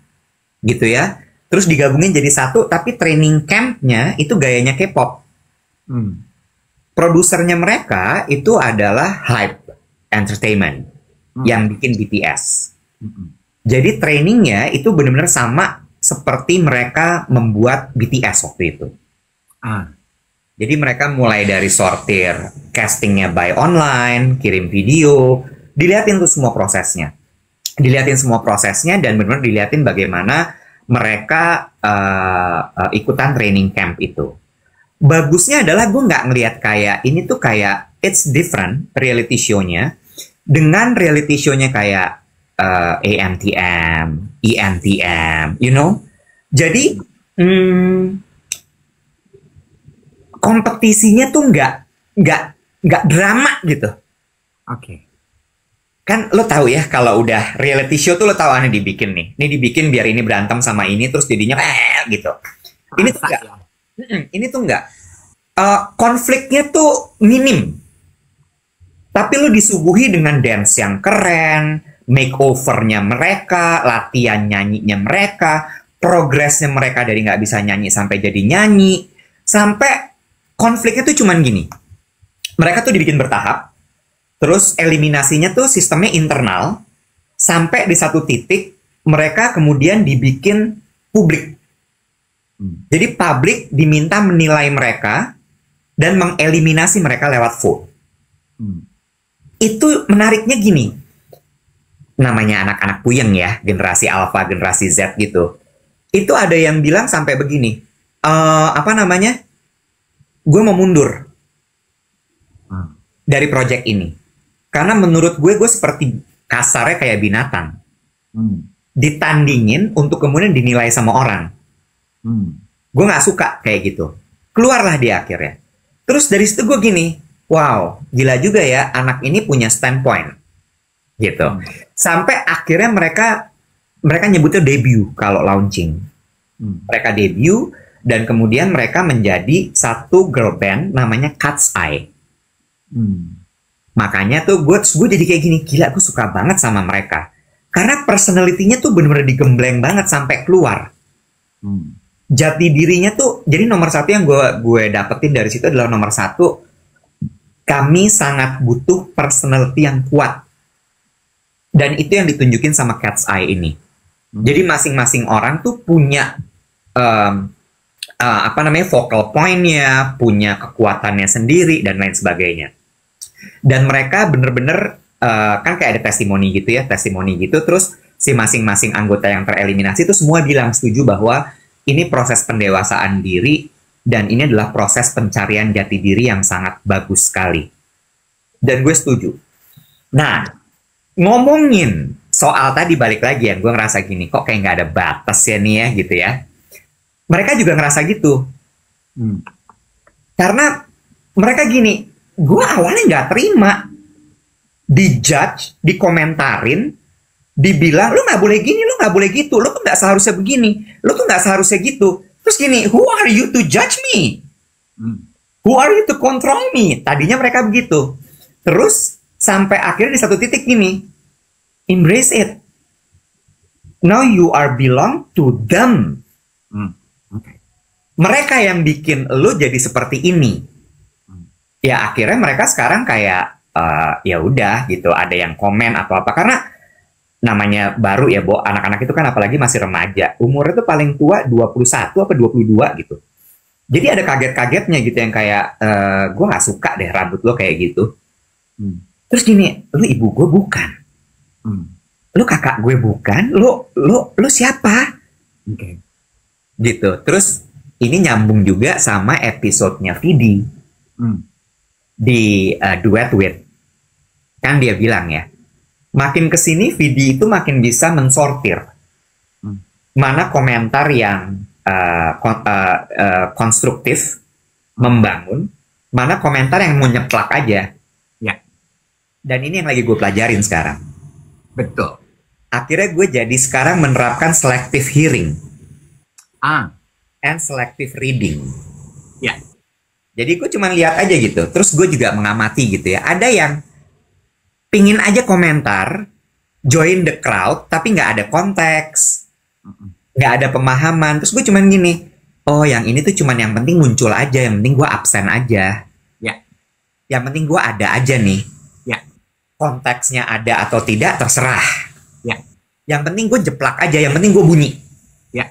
Speaker 1: gitu ya. Terus digabungin jadi satu, tapi training campnya itu gayanya K-pop. Produsernya mereka itu adalah Hype Entertainment yang bikin BTS. Jadi trainingnya itu benar-benar sama seperti mereka membuat BTS waktu itu. Jadi mereka mulai dari sortir castingnya by online, kirim video, dilihatin tuh semua prosesnya. Dilihatin semua prosesnya dan benar-benar dilihatin bagaimana mereka ikutan training camp itu. Bagusnya adalah gue nggak ngelihat kayak ini tuh kayak it's different reality show-nya dengan reality show-nya kayak ANTM, ENTM, you know. Jadi kompetisinya tuh nggak drama gitu.
Speaker 2: Oke.
Speaker 1: Kan lo tahu ya kalau udah reality show tuh lo tahu aneh dibikin nih. Ini dibikin biar ini berantem sama ini terus jadinya gitu. Ini tuh enggak. Ini tuh enggak. Konfliknya tuh minim. Tapi lo disuguhi dengan dance yang keren, makeovernya mereka, latihan nyanyinya mereka, progresnya mereka dari nggak bisa nyanyi sampai jadi nyanyi, sampai konfliknya tuh cuman gini. Mereka tuh dibikin bertahap, terus eliminasinya tuh sistemnya internal, sampai di satu titik mereka kemudian dibikin publik. Jadi publik diminta menilai mereka dan mengeliminasi mereka lewat vote. Itu menariknya gini. Namanya anak-anak puyeng ya, generasi alpha, generasi Z gitu. Itu ada yang bilang sampai begini. Apa namanya? Gue mau mundur dari project ini. Karena menurut gue seperti kasarnya kayak binatang. Ditandingin untuk kemudian dinilai sama orang. Gue gak suka kayak gitu. Keluarlah dia akhirnya. Terus dari situ gue gini, wow, gila juga ya anak ini punya standpoint. Gitu. Sampai akhirnya mereka nyebutnya debut kalau launching. Mereka debut dan kemudian mereka menjadi satu girl band namanya Cat's Eye. Makanya tuh gue jadi kayak gini, gila gue suka banget sama mereka. Karena personality-nya tuh bener-bener digembleng banget sampai keluar. Jati dirinya tuh, jadi nomor satu yang gue dapetin dari situ adalah nomor satu, kami sangat butuh personality yang kuat. Dan itu yang ditunjukin sama Cat's Eye ini. Jadi masing-masing orang tuh punya vocal point-nya, punya kekuatannya sendiri dan lain sebagainya. Dan mereka bener-bener kan kayak ada testimoni gitu. Terus si masing-masing anggota yang tereliminasi itu semua bilang setuju bahwa ini proses pendewasaan diri dan ini adalah proses pencarian jati diri yang sangat bagus sekali. Dan gue setuju. Nah, ngomongin soal tadi balik lagi ya, gue ngerasa gini, kok kayak nggak ada batas ya nih ya gitu ya. Mereka juga ngerasa gitu. Karena mereka gini, gue awalnya nggak terima dijudge, dikomentarin, dibilang lu nggak boleh gini, lu nggak boleh gitu, lu tuh nggak seharusnya begini, lu tuh nggak seharusnya gitu. Terus gini, who are you to judge me? Who are you to control me? Tadinya mereka begitu. Terus sampai akhirnya di satu titik gini, embrace it. Now you are belong to them.
Speaker 2: Oke.
Speaker 1: Mereka yang bikin lo jadi seperti ini. Ya akhirnya mereka sekarang kayak ya udah gitu, ada yang komen atau apa, karena namanya baru ya, Bo, anak-anak itu kan apalagi masih remaja, umurnya tuh paling tua 21 apa 22 gitu. Jadi ada kaget-kagetnya gitu yang kayak gue gak suka deh rambut lo kayak gitu. Terus gini, lu ibu gue bukan, lu kakak gue bukan, lu siapa?
Speaker 2: Oke.
Speaker 1: Gitu. Terus ini nyambung juga sama episodenya Vidi di Duet With. Kan dia bilang ya, makin kesini Vidi itu makin bisa mensortir mana komentar yang konstruktif, membangun, mana komentar yang mau nyeplak aja.
Speaker 2: Ya.
Speaker 1: Dan ini yang lagi gue pelajarin sekarang.
Speaker 2: Betul.
Speaker 1: Akhirnya gue jadi sekarang menerapkan selective hearing and selective reading.
Speaker 2: Ya.
Speaker 1: Jadi gue cuma lihat aja gitu. Terus gue juga mengamati gitu ya. Ada yang pingin aja komentar, join the crowd, tapi nggak ada konteks, nggak ada pemahaman. Terus gue cuman gini, oh yang ini tuh cuman yang penting muncul aja, yang penting gue absen aja.
Speaker 2: Ya.
Speaker 1: Yang penting gue ada aja nih.
Speaker 2: Ya.
Speaker 1: Konteksnya ada atau tidak terserah.
Speaker 2: Ya.
Speaker 1: Yang penting gue jeplak aja, yang penting gue bunyi.
Speaker 2: Ya.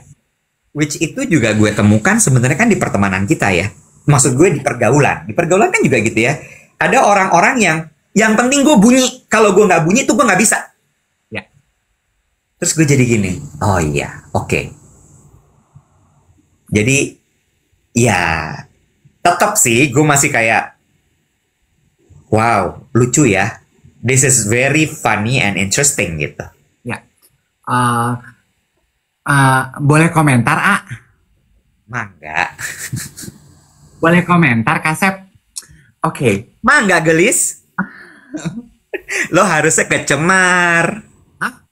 Speaker 1: Which itu juga gue temukan sebenarnya kan di pertemanan kita ya. Maksud gue di pergaulan. Di pergaulan kan juga gitu ya. Ada orang-orang yang penting gue bunyi. Kalau gue nggak bunyi tuh gue nggak bisa.
Speaker 2: Ya.
Speaker 1: Terus gue jadi gini. Oh iya, oke. Jadi ya tetap sih gue masih kayak, wow, lucu ya. This is very funny and interesting gitu.
Speaker 2: Ya. Boleh komentar,
Speaker 1: Mangga.
Speaker 2: Boleh komentar, Kasep?
Speaker 1: Oke. Mangga gelis. Lo harusnya ke Cemar.
Speaker 2: Hah?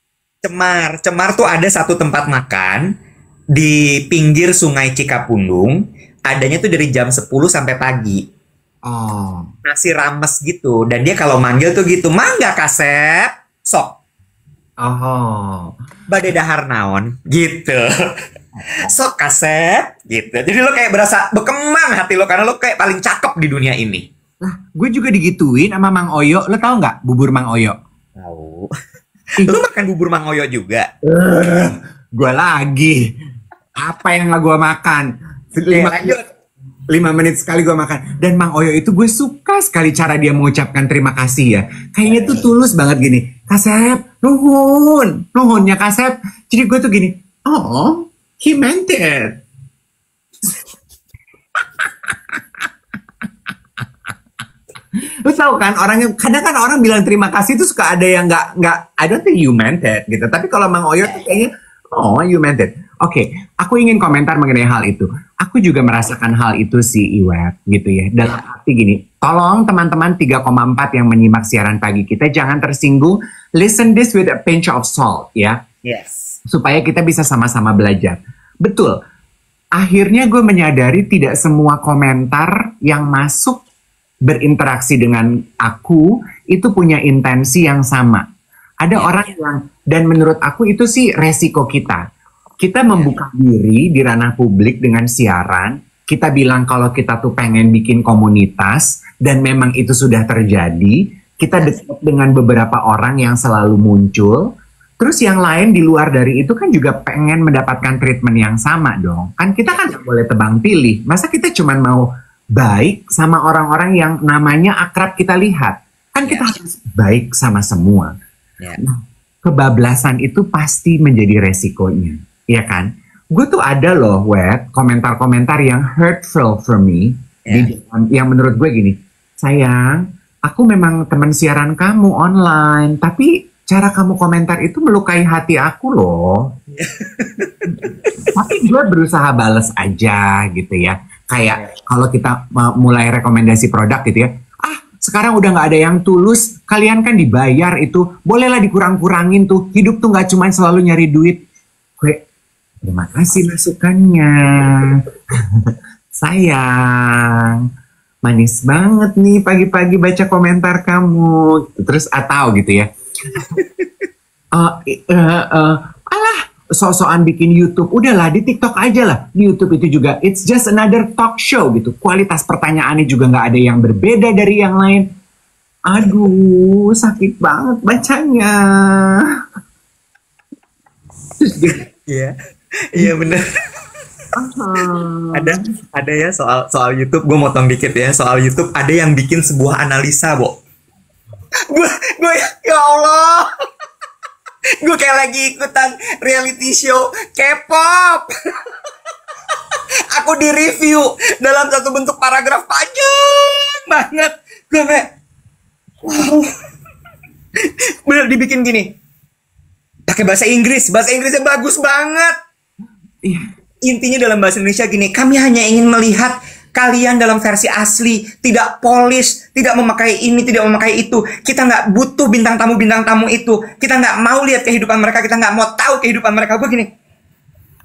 Speaker 1: Cemar tuh ada satu tempat makan di pinggir Sungai Cikapundung. Adanya tuh dari jam 10 sampai pagi.
Speaker 2: Oh.
Speaker 1: Nasi rames gitu. Dan dia kalau manggil tuh gitu, Mangga Kasep. Sok.
Speaker 2: Oh.
Speaker 1: Badai dahar naon gitu. Sok Kasep gitu. Jadi lo kayak berasa berkembang hati lo karena lo kayak paling cakep di dunia ini.
Speaker 2: Lah, gue juga digituin sama Mang Oyo. Lo tau nggak bubur Mang Oyo?
Speaker 1: Tahu. Lo makan bubur Mang Oyo juga?
Speaker 2: Gue lagi. Apa yang gak gue makan? 5 menit sekali gue makan. Dan Mang Oyo itu gue suka sekali cara dia mengucapkan terima kasih ya. Kayaknya tuh tulus banget gini. Kasep, nuhun. Nuhunnya Kasep. Jadi gue tuh gini. Oh, he meant it. Lu tahu kan orangnya, kadang kan orang bilang terima kasih itu suka ada yang nggak I don't think you meant it gitu. Tapi kalau Mang Oyo tuh kayaknya oh you meant it. Oke, aku ingin komentar mengenai hal itu. Aku juga merasakan hal itu sih Iwet gitu ya. Dalam arti gini, tolong teman-teman 3,4 yang menyimak siaran pagi kita jangan tersinggung. Listen this with a pinch of salt ya.
Speaker 1: Yes.
Speaker 2: Supaya kita bisa sama-sama belajar. Betul. Akhirnya gue menyadari tidak semua komentar yang masuk berinteraksi dengan aku itu punya intensi yang sama. Ada orang yang, dan menurut aku itu sih resiko kita. Kita membuka diri di ranah publik dengan siaran, kita bilang kalau kita tuh pengen bikin komunitas, dan memang itu sudah terjadi, kita dekat dengan beberapa orang yang selalu muncul, terus yang lain di luar dari itu kan juga pengen mendapatkan treatment yang sama dong. Kan kita kan nggak boleh tebang pilih, masa kita cuma mau baik sama orang-orang yang namanya akrab kita lihat. Kan kita harus baik sama semua. Nah, kebablasan itu pasti menjadi resikonya, ya kan? Gue tuh ada loh, Web, komentar-komentar yang hurtful for me, yang menurut gue gini, sayang, aku memang teman siaran kamu online, tapi cara kamu komentar itu melukai hati aku loh. Tapi gue berusaha bales aja gitu ya. Kayak kalau kita mulai rekomendasi produk gitu ya, sekarang udah nggak ada yang tulus, kalian kan dibayar itu, bolehlah dikurang-kurangin tuh, hidup tuh nggak cuma selalu nyari duit. Gue, terima kasih masukannya. Sayang, manis banget nih pagi-pagi baca komentar kamu. Terus atau gitu ya. Alah, sok-sokan bikin YouTube, udahlah di TikTok aja lah. Di YouTube itu juga, it's just another talk show gitu. Kualitas pertanyaannya juga nggak ada yang berbeda dari yang lain. Aduh, sakit banget bacanya.
Speaker 1: Iya, iya bener. Ada ya soal YouTube, gue motong dikit ya, soal YouTube ada yang bikin sebuah analisa, Bo. Gue ya Allah. Gue kayak lagi ikutan reality show K-pop. Aku di review dalam satu bentuk paragraf panjang banget. Gue kayak wow. Bener dibikin gini. Pakai bahasa Inggrisnya bagus banget. Intinya dalam bahasa Indonesia gini, kami hanya ingin melihat kalian dalam versi asli, tidak polish, tidak memakai ini, tidak memakai itu. Kita nggak butuh bintang tamu itu. Kita nggak mau lihat kehidupan mereka, kita nggak mau tahu kehidupan mereka. Gue gini,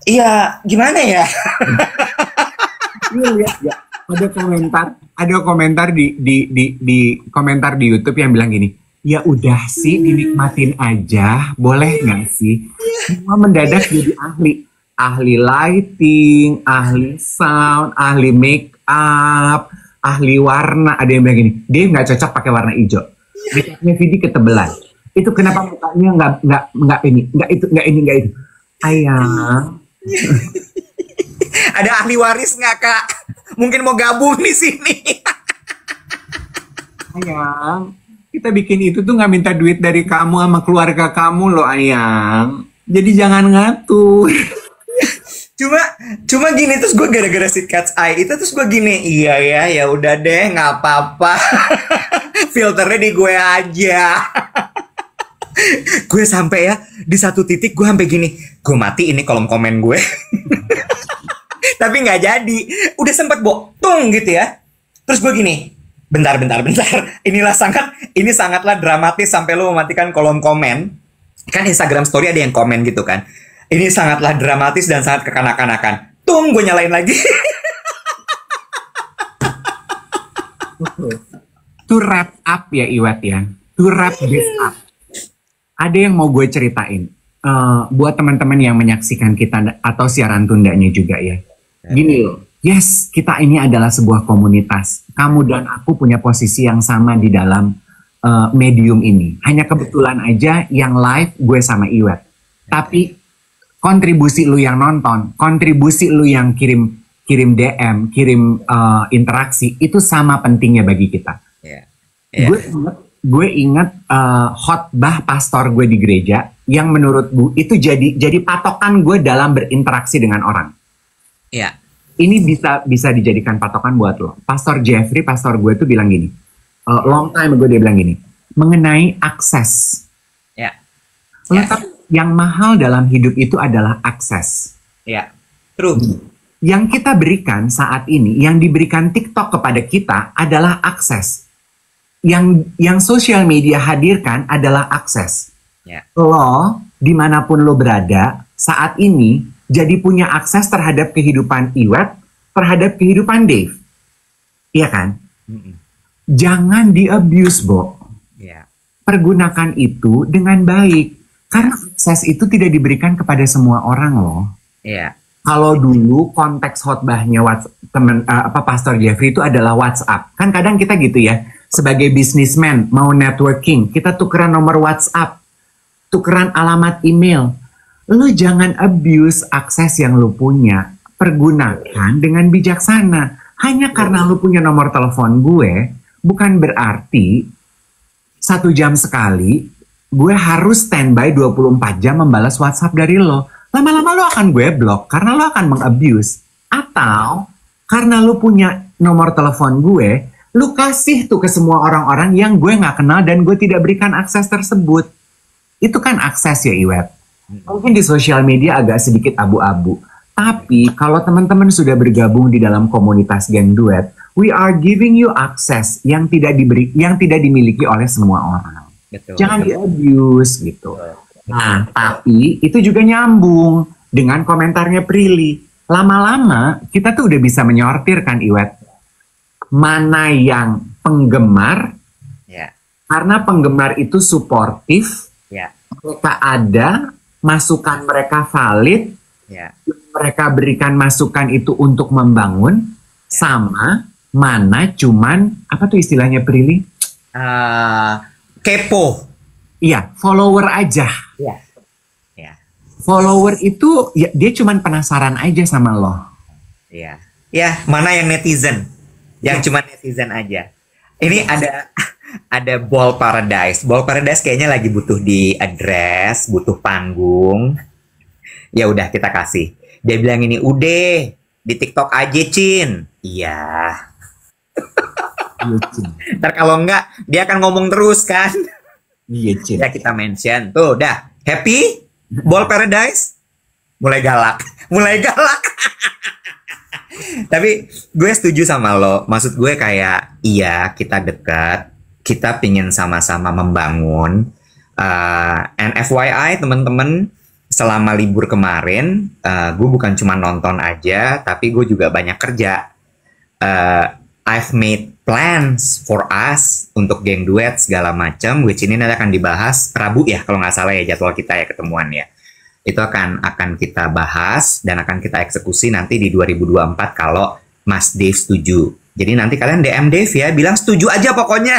Speaker 1: iya gimana ya?
Speaker 2: Lu lihat ya, ada komentar di komentar di YouTube yang bilang gini, ya udah sih dinikmatin aja, boleh nggak sih? Semua mendadak jadi ahli lighting, ahli sound, ahli make up, ahli warna. Ada yang bilang gini, dia nggak cocok pakai warna hijau. Makeup-nya Vidi ketebelan. Itu kenapa mukanya nggak itu. Ayang.
Speaker 1: Ada ahli waris nggak, Kak? Mungkin mau gabung di sini.
Speaker 2: Ayang, kita bikin itu tuh nggak minta duit dari kamu sama keluarga kamu loh, Ayang. Jadi jangan ngatur.
Speaker 1: Cuma gini, terus gue gara-gara si Cat's Eye itu terus gue gini, iya ya udah deh, nggak apa-apa. Filternya di gue aja. Gue sampai ya di satu titik gue sampai gini, gue mati ini kolom komen gue. Tapi nggak jadi. Udah sempet tung gitu ya. Terus gue gini, bentar. Ini sangatlah dramatis sampai lo mematikan kolom komen. Kan Instagram Story ada yang komen gitu kan. Ini sangatlah dramatis dan sangat kekanak-kanakan. Tung, gue nyalain lagi.
Speaker 2: To wrap up ya Iwet ya. To wrap this up. Ada yang mau gue ceritain. Buat teman-teman yang menyaksikan kita atau siaran tundanya juga ya. Gini loh. Yes, kita ini adalah sebuah komunitas. Kamu dan aku punya posisi yang sama di dalam medium ini. Hanya kebetulan aja yang live gue sama Iwet. Tapi kontribusi lu yang nonton, kontribusi lu yang kirim DM, kirim interaksi, itu sama pentingnya bagi kita. Gue inget khotbah pastor gue di gereja yang menurut gue itu jadi patokan gue dalam berinteraksi dengan orang.
Speaker 1: Iya.
Speaker 2: Ini bisa dijadikan patokan buat lo. Pastor Jeffrey, pastor gue tuh bilang gini, long time ago dia bilang gini, mengenai akses.
Speaker 1: Ya.
Speaker 2: Yang mahal dalam hidup itu adalah akses.
Speaker 1: Ya, true.
Speaker 2: Yang kita berikan saat ini, yang diberikan TikTok kepada kita adalah akses. Yang sosial media hadirkan adalah akses.
Speaker 1: Ya.
Speaker 2: Lo, dimanapun lo berada, saat ini jadi punya akses terhadap kehidupan Iwet, terhadap kehidupan Dave. Iya kan? Jangan di-abuse, Bo.
Speaker 1: Ya.
Speaker 2: Pergunakan itu dengan baik. Karena akses itu tidak diberikan kepada semua orang loh.
Speaker 1: Iya.
Speaker 2: Kalau dulu konteks khotbahnya Pastor Jeffrey itu adalah WhatsApp. Kan kadang kita gitu ya, sebagai businessman mau networking, kita tukeran nomor WhatsApp, tukeran alamat email. Lu jangan abuse akses yang lu punya. Pergunakan dengan bijaksana. Hanya karena lu punya nomor telepon gue, bukan berarti 1 jam sekali gue harus standby 24 jam membalas WhatsApp dari lo. Lama-lama lo akan gue blok karena lo akan mengabuse. Atau karena lo punya nomor telepon gue, lo kasih tuh ke semua orang-orang yang gue gak kenal dan gue tidak berikan akses tersebut. Itu kan akses ya Iwet. Mungkin di sosial media agak sedikit abu-abu. Tapi kalau teman-teman sudah bergabung di dalam komunitas Geng Duet, we are giving you access yang tidak dimiliki oleh semua orang.
Speaker 1: Betul,
Speaker 2: jangan di-abuse gitu. Nah, tapi itu juga nyambung dengan komentarnya Prilly. Lama-lama kita tuh udah bisa menyortir kan Iwet. Mana yang penggemar, karena penggemar itu suportif, mereka ada, masukan mereka valid,
Speaker 1: Ya.
Speaker 2: mereka berikan masukan itu untuk membangun, sama mana cuman apa tuh istilahnya Prilly?
Speaker 1: Kepo.
Speaker 2: Iya, follower aja.
Speaker 1: Iya. Ya.
Speaker 2: Follower itu ya, dia cuman penasaran aja sama lo.
Speaker 1: Iya. Ya, mana yang netizen? Yang cuma netizen aja. Ini ada Ball Paradise. Ball Paradise kayaknya lagi butuh di address, butuh panggung. Ya udah kita kasih. Dia bilang ini, "Udah, di TikTok aja, Cin." Iya. Ntar kalau enggak, dia akan ngomong terus kan.
Speaker 2: Iya, Cin.
Speaker 1: Ya kita mention. Tuh, dah. Happy? Ball Paradise? Mulai galak. Mulai galak. Tapi gue setuju sama lo. Maksud gue kayak, iya kita dekat. Kita pingin sama-sama membangun. And FYI teman-teman, selama libur kemarin, gue bukan cuma nonton aja, tapi gue juga banyak kerja. I've made plans for us untuk geng duet segala macam, which ini nanti akan dibahas Rabu ya kalau nggak salah ya jadwal kita ya ketemuan ya. Itu akan kita bahas dan akan kita eksekusi nanti di 2024 kalau Mas Dave setuju. Jadi nanti kalian DM Dave ya, bilang setuju aja pokoknya.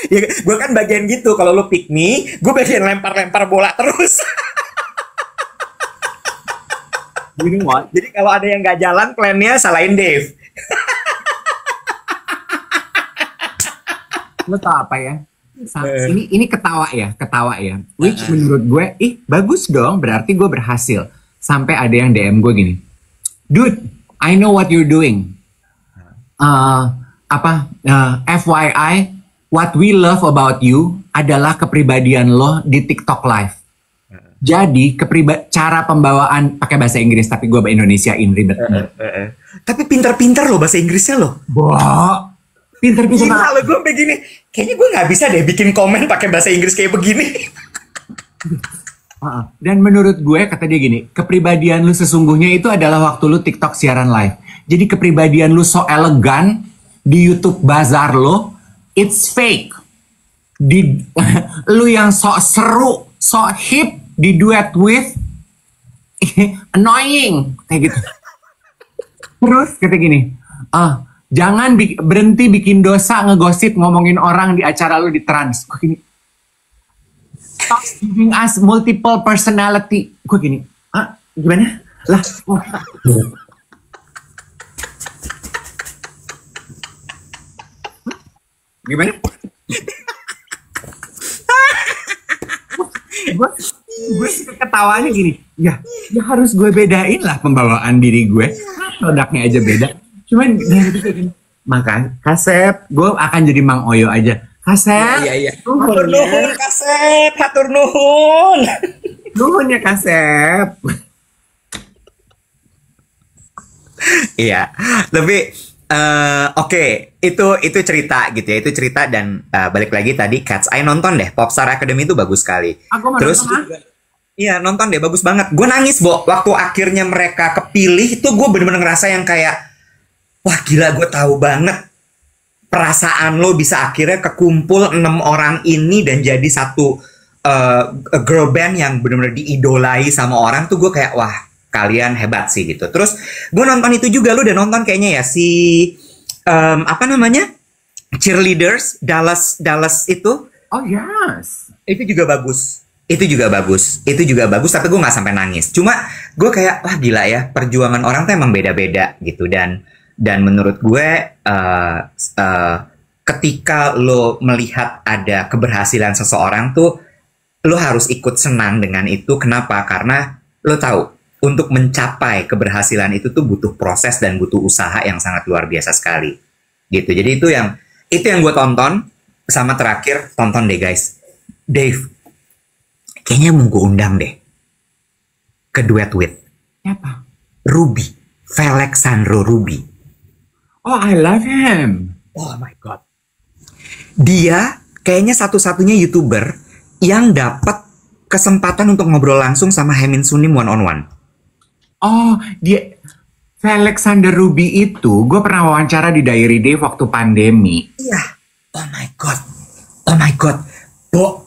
Speaker 1: Ya, gue kan bagian gitu. Kalau lu pick me, gue bagian lempar-lempar bola terus.
Speaker 2: You know what?
Speaker 1: Jadi kalau ada yang nggak jalan plannya, salahin Dave.
Speaker 2: Lo tau apa ya? Ini ketawa ya. Which menurut gue, bagus dong, berarti gue berhasil. Sampai ada yang DM gue gini, "Dude, I know what you're doing. FYI, what we love about you adalah kepribadian lo di TikTok Live. Jadi cara pembawaan pakai bahasa Inggris, tapi gue bahasa Indonesiain ribet.
Speaker 1: Tapi pinter-pinter loh bahasa Inggrisnya loh.
Speaker 2: Wah, pinter-pinter.
Speaker 1: Kalau gue begini, kayaknya gue nggak bisa deh bikin komen pakai bahasa Inggris kayak begini.
Speaker 2: Dan menurut gue, kata dia gini, kepribadian lu sesungguhnya itu adalah waktu lu TikTok siaran live. Jadi kepribadian lu so elegan di YouTube bazar lo, it's fake. Lu yang sok seru, sok hip di duet with annoying kayak gitu. Terus kata gini, jangan berhenti bikin dosa ngegosip ngomongin orang di acara lu di Trans. Gue gini, stop giving us multiple personality. Gue gini, gimana? Lah, gimana? gue ketawanya gini, ya harus gue bedain lah pembawaan diri gue, produknya aja beda. Cuman dari itu kayak gini, maka Kasep, gue akan jadi Mang Oyo aja. Kasep,
Speaker 1: Iya. Hatur nuhun Kasep, hatur nuhun.
Speaker 2: Nuhun ya Kasep.
Speaker 1: Iya, tapi oke, itu cerita gitu ya, itu cerita dan balik lagi tadi Cat's Eye, nonton deh Popstar Academy itu bagus sekali. Terus iya nonton deh, bagus banget. Gue nangis waktu akhirnya mereka kepilih itu, gue bener-bener ngerasa yang kayak, wah gila, gue tahu banget perasaan lo bisa akhirnya kekumpul 6 orang ini dan jadi satu girl band yang bener-bener diidolai sama orang tuh. Gue kayak, wah kalian hebat sih gitu. Terus gue nonton itu juga, lo udah nonton kayaknya ya si apa namanya, Cheerleaders Dallas itu.
Speaker 2: Oh yes,
Speaker 1: itu juga bagus. Itu juga bagus, tapi gue nggak sampai nangis. Cuma gue kayak, wah gila ya, perjuangan orang tuh emang beda-beda gitu. Dan menurut gue ketika lo melihat ada keberhasilan seseorang tuh, lo harus ikut senang dengan itu. Kenapa? Karena lo tahu untuk mencapai keberhasilan itu tuh butuh proses dan butuh usaha yang sangat luar biasa sekali gitu. Jadi itu yang gue tonton. Sama terakhir, tonton deh guys, Dave, kayaknya mau gue undang deh ke duet with
Speaker 2: siapa?
Speaker 1: Ruby, Felixandro Ruby.
Speaker 2: Oh, I love him.
Speaker 1: Oh my god, dia kayaknya satu-satunya YouTuber yang dapat kesempatan untuk ngobrol langsung sama Hemin Sunim one on one.
Speaker 2: Oh, dia Alexander Ruby itu gue pernah wawancara di Diary Dave waktu pandemi.
Speaker 1: Iya. Oh my god. Oh my god. Bo,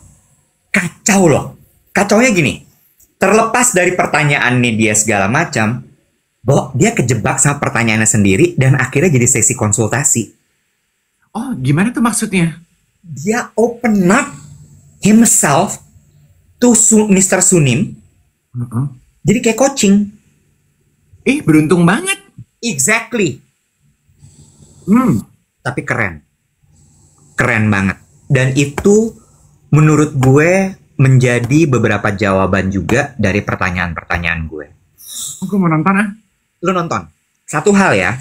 Speaker 1: kacau loh. Kacaunya gini. Terlepas dari pertanyaannya dia segala macam, Bo, dia kejebak sama pertanyaannya sendiri dan akhirnya jadi sesi konsultasi.
Speaker 2: Oh, gimana tuh maksudnya?
Speaker 1: Dia open up himself to Mr. Sunim. Jadi kayak coaching.
Speaker 2: Beruntung banget.
Speaker 1: Exactly. Tapi keren. Keren banget. Dan itu menurut gue menjadi beberapa jawaban juga dari pertanyaan-pertanyaan gue.
Speaker 2: Gue mau nonton ah.
Speaker 1: Lu nonton. Satu hal ya.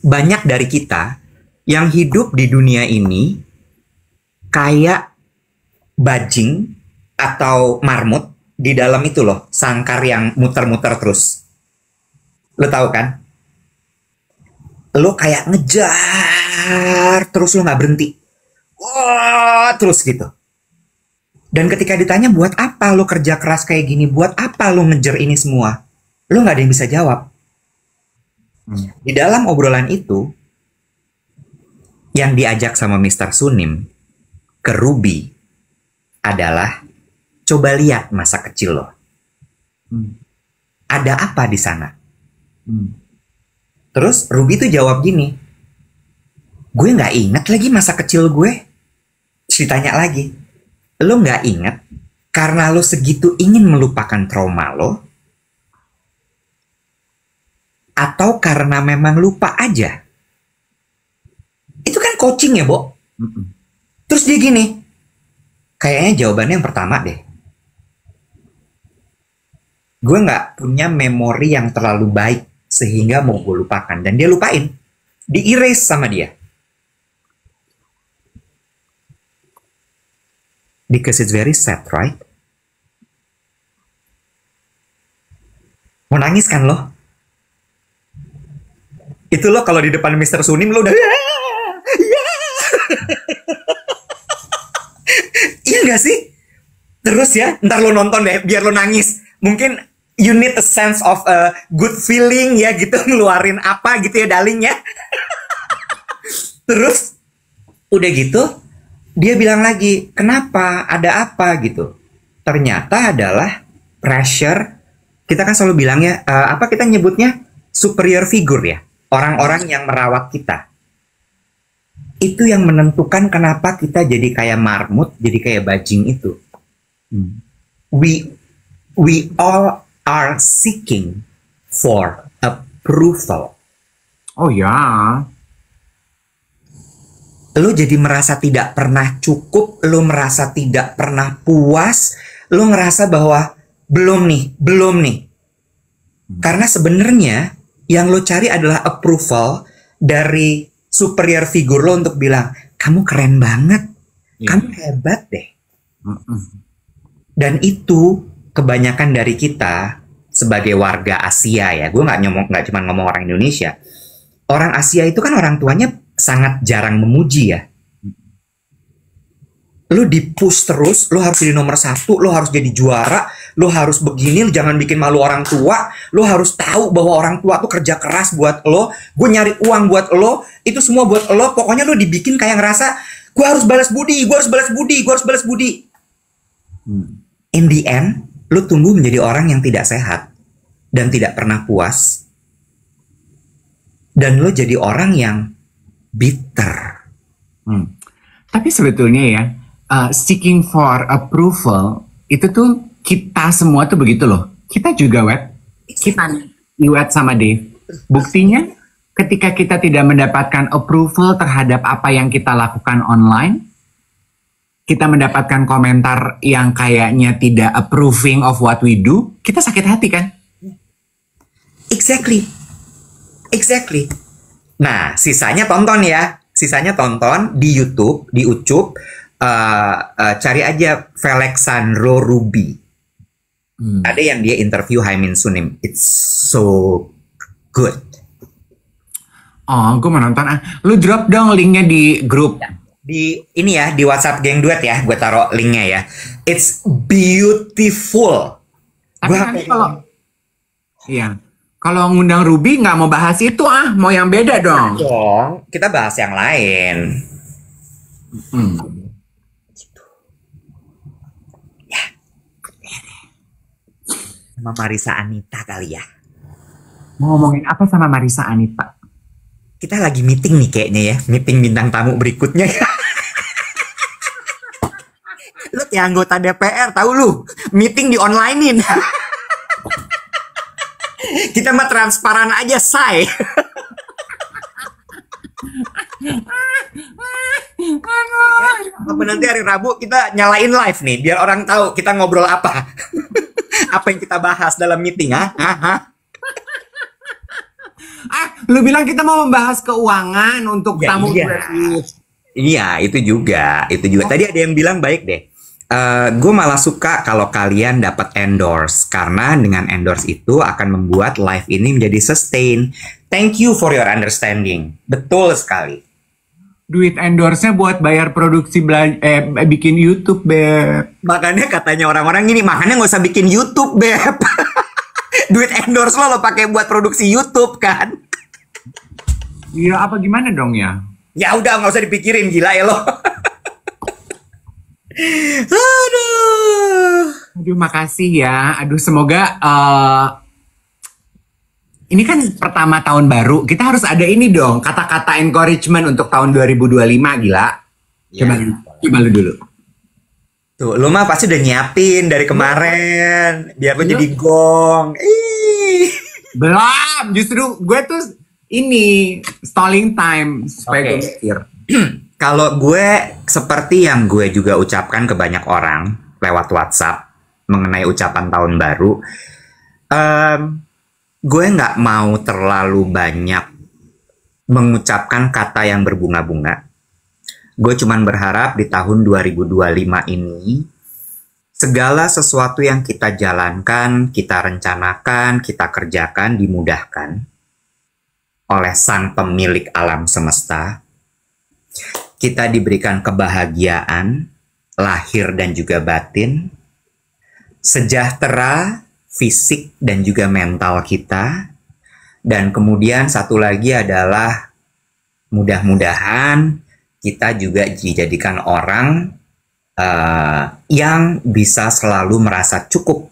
Speaker 1: Banyak dari kita yang hidup di dunia ini kayak bajing atau marmut di dalam itu loh. Sangkar yang muter-muter terus. Lo tahu kan? Lo kayak ngejar terus lo nggak berhenti. Wah, terus gitu. Dan ketika ditanya buat apa lo kerja keras kayak gini, buat apa lo ngejar ini semua, lo nggak ada yang bisa jawab. Di dalam obrolan itu, yang diajak sama Mr. Sunim ke Ruby adalah coba lihat masa kecil lo. Ada apa di sana? Terus Ruby tuh jawab gini, gue nggak ingat lagi masa kecil gue. Ditanya lagi, lo nggak ingat karena lo segitu ingin melupakan trauma lo, atau karena memang lupa aja? Itu kan coaching ya, Bo. Terus dia gini, kayaknya jawabannya yang pertama deh. Gue nggak punya memori yang terlalu baik sehingga mau gue lupakan. Dan dia lupain. Di-erase sama dia. Because it's very sad, right? Mau nangis kan lo? Itu lo kalau di depan Mr. Sunim lo udah... Iya gak sih? Terus ya, ntar lo nonton deh biar lo nangis. Mungkin you need a sense of a good feeling ya gitu, ngeluarin apa gitu ya darling ya. Terus udah gitu dia bilang lagi, kenapa, ada apa gitu. Ternyata adalah pressure. Kita kan selalu bilang ya, apa kita nyebutnya superior figure ya, orang-orang yang merawat kita. Itu yang menentukan kenapa kita jadi kayak marmut, jadi kayak bajing itu. We all are seeking for approval.
Speaker 2: Oh ya.
Speaker 1: Lo jadi merasa tidak pernah cukup, lo merasa tidak pernah puas, lo ngerasa bahwa belum nih. Karena sebenarnya yang lo cari adalah approval dari superior figure lo untuk bilang, kamu keren banget, kamu hebat deh. Dan itu kebanyakan dari kita sebagai warga Asia ya, gue nggak cuma ngomong orang Indonesia. Orang Asia itu kan orang tuanya sangat jarang memuji ya. Lo di-push terus, lo harus jadi nomor 1, lo harus jadi juara, lo harus begini, lo jangan bikin malu orang tua, lo harus tahu bahwa orang tua tuh kerja keras buat lo, gue nyari uang buat lo, itu semua buat lo, pokoknya lo dibikin kayak ngerasa, gue harus balas budi. In the end, lo tumbuh menjadi orang yang tidak sehat, dan tidak pernah puas, dan lo jadi orang yang bitter.
Speaker 2: Tapi sebetulnya ya, seeking for approval itu tuh kita semua tuh begitu loh. Kita juga kita Iwet sama Dave. Buktinya ketika kita tidak mendapatkan approval terhadap apa yang kita lakukan online, kita mendapatkan komentar yang kayaknya tidak approving of what we do, kita sakit hati kan?
Speaker 1: Exactly. Nah, sisanya tonton ya. Sisanya tonton di YouTube, di Ucup. Cari aja Alexander Ruby. Ada yang dia interview Haimin Sunim. It's so good.
Speaker 2: Oh, gue mau nonton. Lu drop dong linknya di grup.
Speaker 1: Di ini ya, di WhatsApp Geng Duet ya. Gue taruh linknya ya. It's beautiful.
Speaker 2: Tapi nanti kalau... Iya.
Speaker 3: Kalau ngundang Ruby nggak mau bahas itu mau yang beda dong.
Speaker 1: Dong, kita bahas yang lain. Ya. Sama Marisa Anita kali ya.
Speaker 3: Mau ngomongin apa sama Marisa Anita?
Speaker 1: Kita lagi meeting nih kayaknya ya, meeting bintang tamu berikutnya. Lu kayak anggota DPR, tahu lu, meeting di onlinein. Kita mah transparan aja, say. Apa nanti hari Rabu kita nyalain live nih, biar orang tahu kita ngobrol apa. Apa yang kita bahas dalam meeting,
Speaker 3: Lu bilang kita mau membahas keuangan untuk
Speaker 1: Ya,
Speaker 3: tamu
Speaker 1: iya.
Speaker 3: gratis.
Speaker 1: Iya, itu juga. Tadi ada yang bilang baik deh. Gue malah suka kalau kalian dapat endorse karena dengan endorse itu akan membuat live ini menjadi sustain. Thank you for your understanding. Betul sekali.
Speaker 3: Duit endorse-nya buat bayar produksi bikin YouTube, Beb.
Speaker 1: Makanya katanya orang-orang gini, makanya nggak usah bikin YouTube, Beb. Duit endorse lo pakai buat produksi YouTube kan?
Speaker 3: Iya, apa gimana dong ya?
Speaker 1: Ya udah nggak usah dipikirin, gila ya lo.
Speaker 3: Aduh, makasih ya. Aduh, semoga ini kan pertama tahun baru. Kita harus ada ini dong, kata-kata encouragement untuk tahun 2025, gila. Coba lu dulu.
Speaker 1: Tuh, lu mah pasti udah nyiapin dari kemarin biar lu jadi gong.
Speaker 3: Belum, justru gue tuh ini stalling time supaya gue mikir.
Speaker 1: Kalau gue seperti yang gue juga ucapkan ke banyak orang lewat WhatsApp mengenai ucapan tahun baru, gue nggak mau terlalu banyak mengucapkan kata yang berbunga-bunga. Gue cuman berharap di tahun 2025 ini segala sesuatu yang kita jalankan, kita rencanakan, kita kerjakan dimudahkan oleh Sang Pemilik alam semesta. Kita diberikan kebahagiaan lahir dan juga batin, sejahtera fisik dan juga mental kita, dan kemudian satu lagi adalah mudah-mudahan kita juga dijadikan orang yang bisa selalu merasa cukup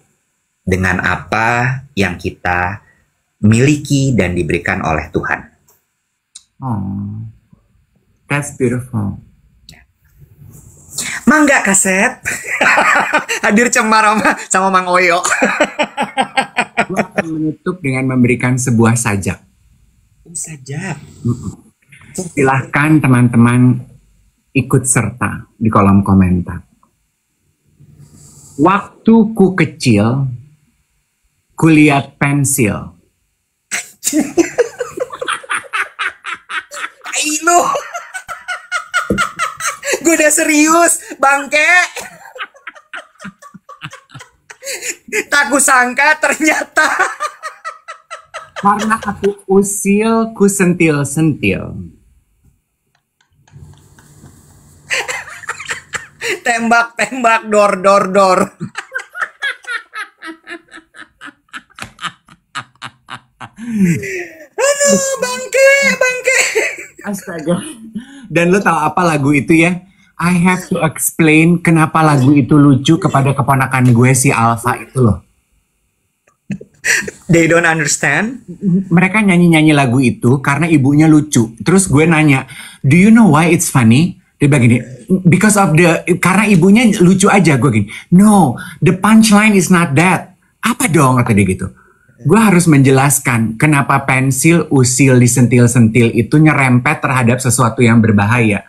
Speaker 1: dengan apa yang kita miliki dan diberikan oleh Tuhan.
Speaker 3: Oh, that's beautiful.
Speaker 1: Mangga Kasep. Hadir cemar sama Mang Oyo.
Speaker 3: Gue akan menutup dengan memberikan sebuah sajak.
Speaker 1: Sajak.
Speaker 3: Silahkan teman-teman ikut serta di kolom komentar. Waktu ku kecil, kulihat pensil.
Speaker 1: Tai lu. Gue udah serius, bangke. Tak kusangka ternyata.
Speaker 3: Karena aku usil, ku sentil-sentil.
Speaker 1: Tembak-tembak, dor. Aduh, bangke.
Speaker 3: Astaga. Dan lo tahu apa lagu itu ya? I have to explain kenapa lagu itu lucu kepada keponakan gue si Alfa itu loh.
Speaker 1: They don't understand.
Speaker 3: Mereka nyanyi-nyanyi lagu itu karena ibunya lucu. Terus gue nanya, do you know why it's funny? Dia bilang gini, because of karena ibunya lucu aja. Gue gini, no, the punchline is not that. Apa dong kata dia gitu. Gue harus menjelaskan kenapa pensil, usil, disentil-sentil itu nyerempet terhadap sesuatu yang berbahaya.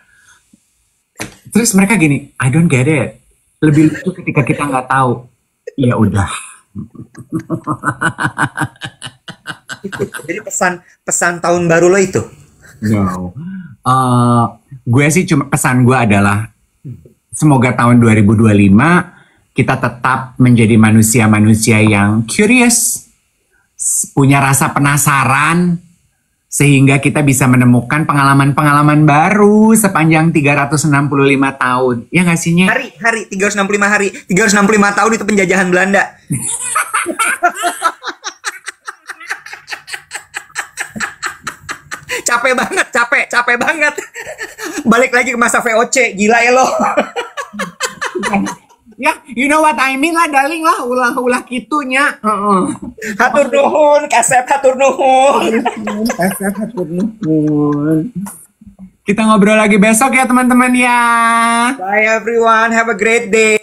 Speaker 3: Terus mereka gini, I don't get it. Lebih lucu ketika kita nggak tahu. Ya udah.
Speaker 1: Jadi pesan tahun baru lo itu?
Speaker 3: No. Gue sih cuma pesan gue adalah semoga tahun 2025 kita tetap menjadi manusia-manusia yang curious, punya rasa penasaran, sehingga kita bisa menemukan pengalaman-pengalaman baru sepanjang 365 tahun. Ya nggak sih, Nye?
Speaker 1: Hari 365 hari. 365 tahun itu penjajahan Belanda. Capek banget, capek banget. Balik lagi ke masa VOC, gila ya lo.
Speaker 2: Ya, you know what I mean lah, darling lah, ulah kitunya.
Speaker 1: Hatur nuhun, Kasep hatur nuhun.
Speaker 3: Kita ngobrol lagi besok ya teman-teman ya.
Speaker 1: Bye everyone, have a great day.